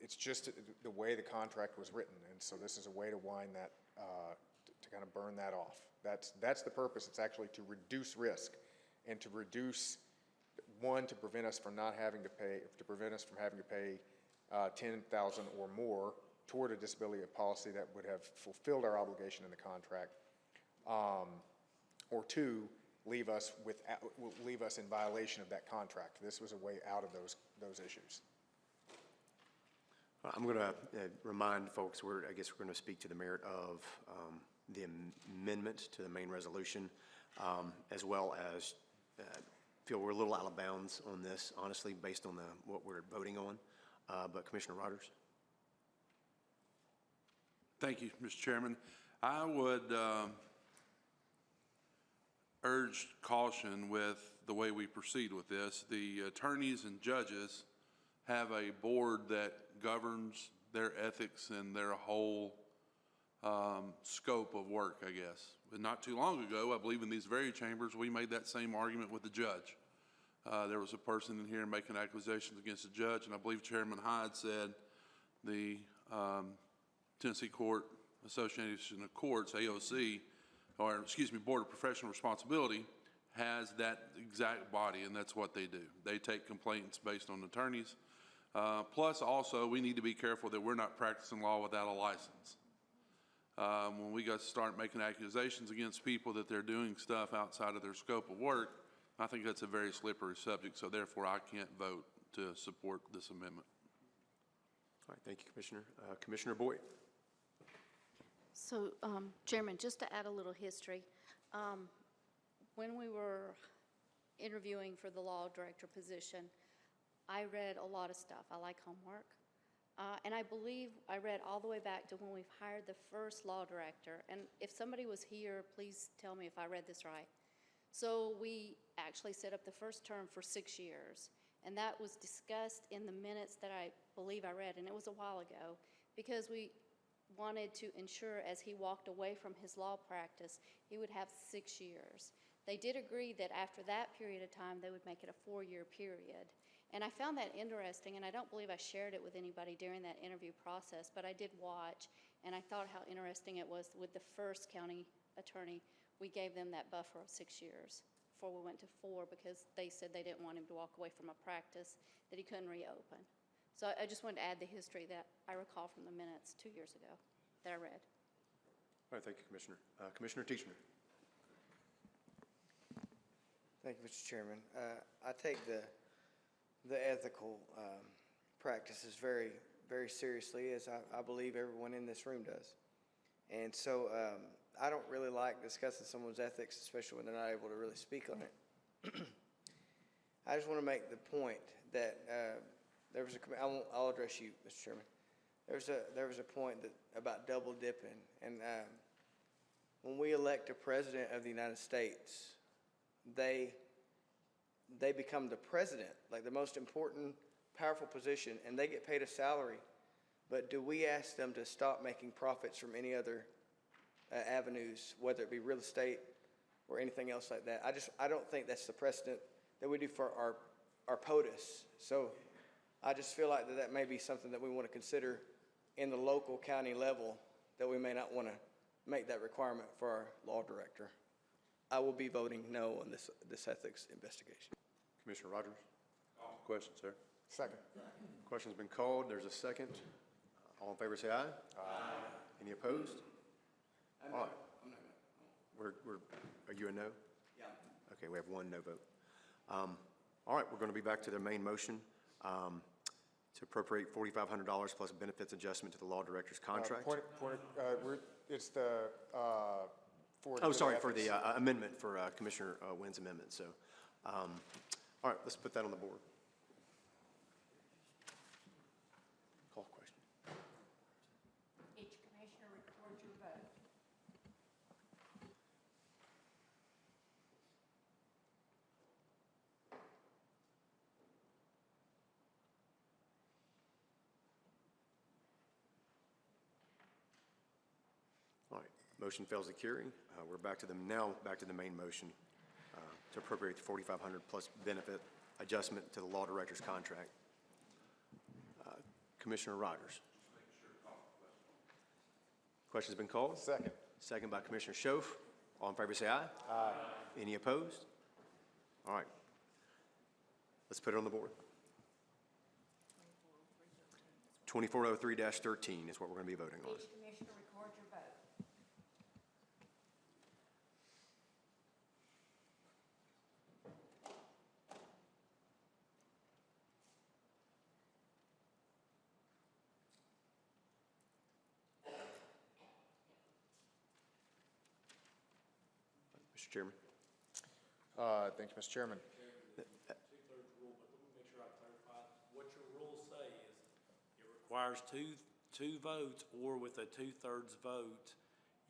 it's just the way the contract was written, and so this is a way to wind that, to kind of burn that off. That's the purpose. It's actually to reduce risk and to reduce, one, to prevent us from not having to pay, to prevent us from having to pay $10,000 or more toward a disability policy that would have fulfilled our obligation in the contract, or two, leave us in violation of that contract. This was a way out of those issues. I'm going to remind folks, I guess we're going to speak to the merit of the amendment to the main resolution, as well as feel we're a little out of bounds on this, honestly, based on what we're voting on. But Commissioner Rodgers. Thank you, Mr. Chairman. I would urge caution with the way we proceed with this. The attorneys and judges have a board that governs their ethics and their whole scope of work, I guess. But not too long ago, I believe in these very chambers, we made that same argument with the judge. There was a person in here making accusations against the judge, and I believe Chairman Hyde said the Tennessee Court Association of Courts, AOC, or excuse me, Board of Professional Responsibility, has that exact body, and that's what they do. They take complaints based on attorneys Plus, also, we need to be careful that we're not practicing law without a license. When we go start making accusations against people that they're doing stuff outside of their scope of work, I think that's a very slippery subject, so therefore I can't vote to support this amendment. All right, thank you, Commissioner. Commissioner Boyd. So, Chairman, just to add a little history, when we were interviewing for the law director position, I read a lot of stuff. I like homework. And I believe I read all the way back to when we've hired the first law director. And if somebody was here, please tell me if I read this right. So we actually set up the first term for 6 years. And that was discussed in the minutes that I believe I read, and it was a while ago, because we wanted to ensure as he walked away from his law practice, he would have 6 years. They did agree that after that period of time, they would make it a 4-year period. And I found that interesting, and I don't believe I shared it with anybody during that interview process, but I did watch, and I thought how interesting it was with the first county attorney. We gave them that buffer of 6 years before we went to 4, because they said they didn't want him to walk away from a practice that he couldn't reopen. So I just wanted to add the history that I recall from the minutes 2 years ago that I read. All right, thank you, Commissioner. Commissioner Teachner. Thank you, Mr. Chairman. I take the ethical practices very, very seriously, as I believe everyone in this room does. And so I don't really like discussing someone's ethics, especially when they're not able to really speak on it. I just want to make the point that there was I'll address you, Mr. Chairman. There was a point about double dipping, and when we elect a president of the United States, they become the president, like the most important, powerful position, and they get paid a salary. But do we ask them to stop making profits from any other avenues, whether it be real estate or anything else like that? I don't think that's the precedent that we do for our POTUS. So I just feel like that may be something that we want to consider in the local county level, that we may not want to make that requirement for our law director. I will be voting no on this ethics investigation. Commissioner Rogers. Question, sir. Second. Question's been called. There's a second. All in favor say aye. Aye. Any opposed? All right. Are you a no? Yeah. Okay, we have one no vote. All right, we're going to be back to the main motion to appropriate $4,500 plus benefits adjustment to the law director's contract. It's the, for the amendment for Commissioner Wynn's amendment. So, all right, let's put that on the board. Call question. Each commissioner record your vote. All right, motion fails to carry. We're back to the main motion to appropriate the $4,500 plus benefit adjustment to the law director's contract. Commissioner Rogers. Question's been called. Second. Second by Commissioner Schoaf. All in favor say aye. Aye. Any opposed? All right. Let's put it on the board. 2403-13 is what we're going to be voting on. Each commissioner record your vote. Mr. Chairman. Thank you, Mr. Chairman. Two-thirds rule, but let me make sure I clarify. What your rules say is it requires two votes, or with a 2/3 vote,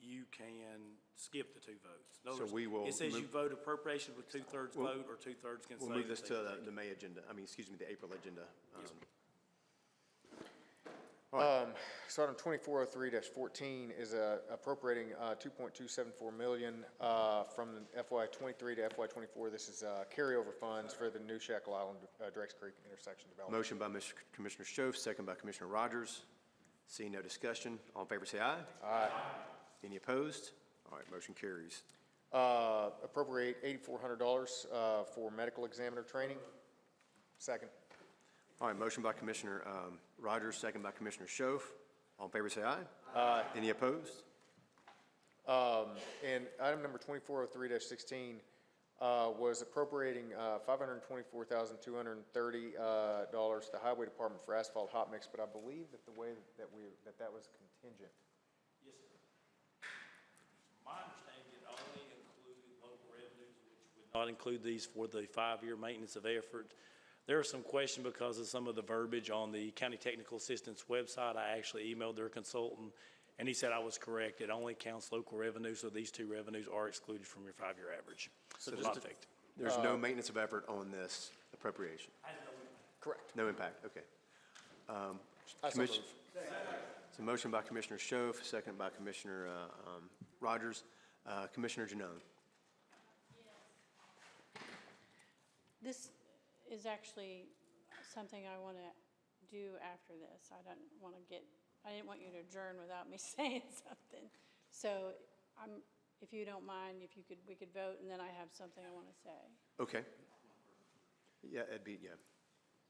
you can skip the 2 votes. In other words, we will it says you move- vote appropriation with 2/3 vote, or 2/3 can say. We'll move this that to they- the May agenda, the April agenda. So item 2403-14 is appropriating $2.274 million from FY '23 to FY '24. This is carryover funds for the new Shackle Island Drakes Creek intersection development. Motion by Commissioner Schoaf, second by Commissioner Rogers. Seeing no discussion, all in favor say aye. Aye. Any opposed? All right, motion carries. Appropriate $8,400 for medical examiner training. Second. All right, motion by Commissioner Rogers, second by Commissioner Schoaf. All in favor, say aye. Aye. Any opposed? And item number 2403-16 was appropriating $524,230 to the Highway Department for asphalt hot mix, but I believe that the way that was contingent. Yes, sir. My understanding, it only included local revenues, which would not include these for the 5-year maintenance of effort. There was some question because of some of the verbiage on the County Technical Assistance website. I actually emailed their consultant, and he said I was correct. It only counts local revenues, so these 2 revenues are excluded from your 5-year average. So it does not affect. There's no maintenance of effort on this appropriation? Correct. No impact, okay. I so move. It's a motion by Commissioner Schoaf, second by Commissioner Rogers. Commissioner Janone. This is actually something I want to do after this. I didn't want you to adjourn without me saying something. So if you don't mind, we could vote, and then I have something I want to say. Okay. Yeah,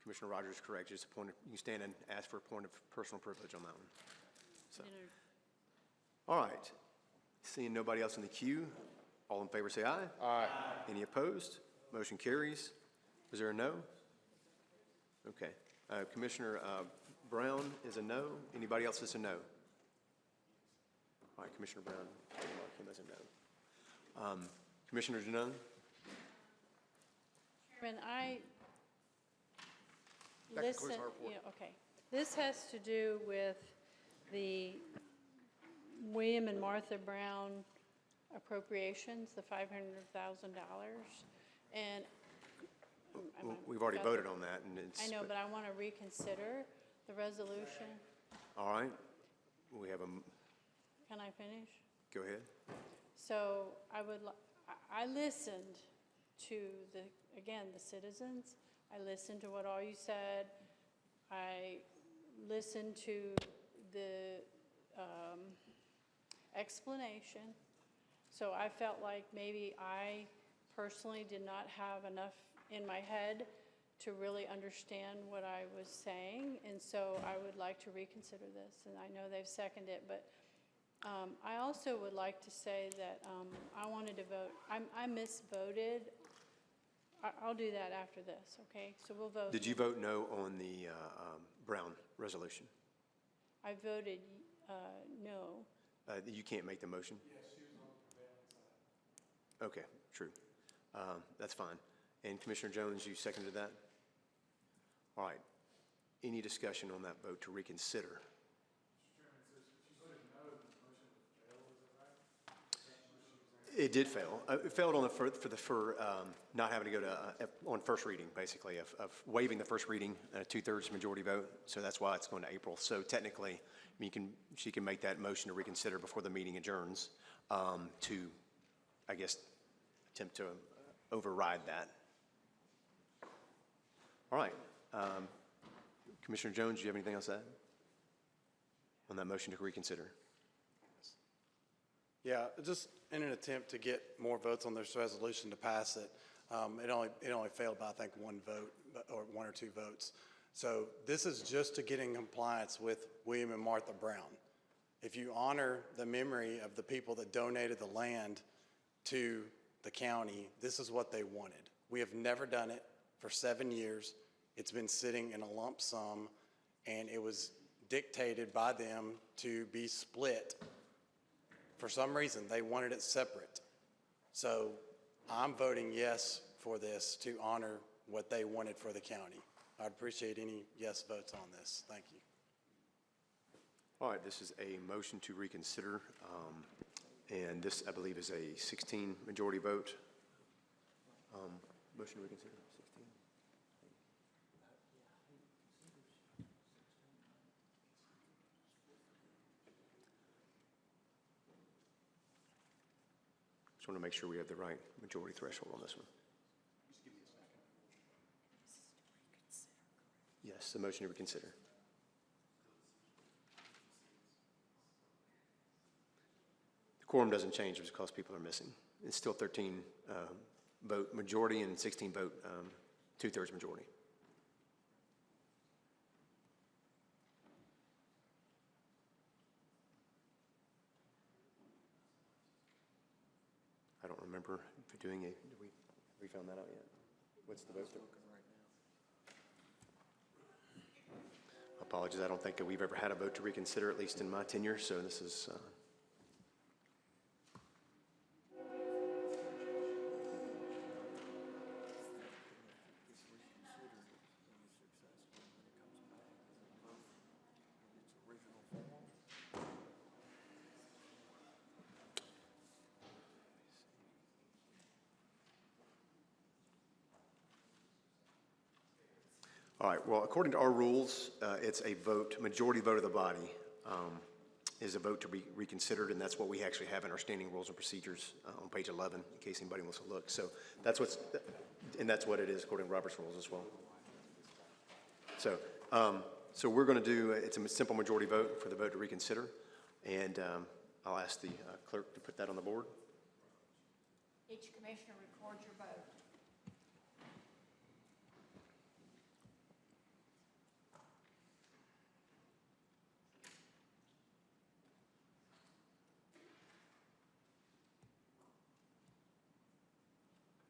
Commissioner Rogers is correct. Just you can stand and ask for a point of personal privilege on that one. So. All right. Seeing nobody else in the queue, all in favor say aye. Aye. Any opposed? Motion carries. Is there a no? Okay. Commissioner Brown is a no. Anybody else is a no? All right, Commissioner Brown came as a no. Commissioner Janone? Chairman, That concludes our report. okay. This has to do with the William and Martha Brown appropriations, the $500,000. And We've already voted on that, and it's. I know, but I want to reconsider the resolution. All right. We have a. Can I finish? Go ahead. So I listened to the citizens. I listened to what all you said. I listened to the explanation. So I felt like maybe I personally did not have enough in my head to really understand what I was saying, and so I would like to reconsider this, and I know they've seconded it, but I also would like to say that I wanted to vote. I misvoted. I'll do that after this, okay? So we'll vote. Did you vote no on the Brown resolution? I voted no. You can't make the motion? Yes, she was on the prevailing side. Okay, true. That's fine. And Commissioner Jones, you seconded that? All right. Any discussion on that vote to reconsider? It did fail. It failed on for not having to go to on first reading, basically, of waiving the first reading, a 2/3 majority vote. So that's why it's going to April. So technically, she can make that motion to reconsider before the meeting adjourns to, I guess, attempt to override that. All right. Commissioner Jones, do you have anything else to add on that motion to reconsider? Yeah, just in an attempt to get more votes on this resolution to pass it, it only failed by, I think, 1 vote, or 1 or 2 votes. So this is just to get in compliance with William and Martha Brown. If you honor the memory of the people that donated the land to the county, this is what they wanted. We have never done it for 7 years. It's been sitting in a lump sum, and it was dictated by them to be split. For some reason, they wanted it separate. So I'm voting yes for this to honor what they wanted for the county. I'd appreciate any yes votes on this. Thank you. All right, this is a motion to reconsider, and this, I believe, is a 16 majority vote. Motion to reconsider, 16. Just want to make sure we have the right majority threshold on this one. Yes, the motion to reconsider. The quorum doesn't change because people are missing. It's still 13 vote majority and 16 vote 2/3 majority. remember if doing a, did we found that out yet? What's the vote? Apologies, I don't think that we've ever had a vote to reconsider, at least in my tenure, so this is, all right, well, according to our rules, it's a vote, majority vote of the body is a vote to be reconsidered, and that's what we actually have in our standing rules and procedures on page 11, in case anybody wants to look. So that's what's, and that's what it is according to Robert's rules as well. So, so we're going to do, it's a simple majority vote for the vote to reconsider, and I'll ask the clerk to put that on the board. Each commissioner record your vote.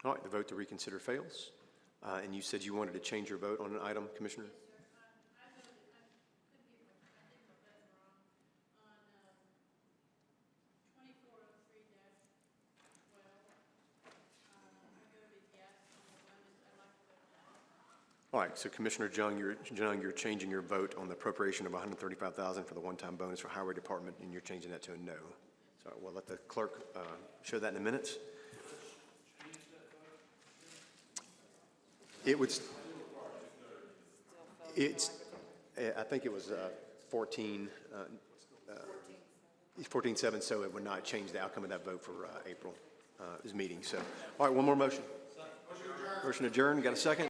All right, the vote to reconsider fails. And you said you wanted to change your vote on an item, Commissioner? All right, so Commissioner Jung, you're changing your vote on the appropriation of $135,000 for the one-time bonus for Highway Department, and you're changing that to a no. So we'll let the clerk show that in a minute. It would, I think it was 14-7, so it would not change the outcome of that vote for April's meeting. So, all right, one more motion. Motion adjourned. Got a second?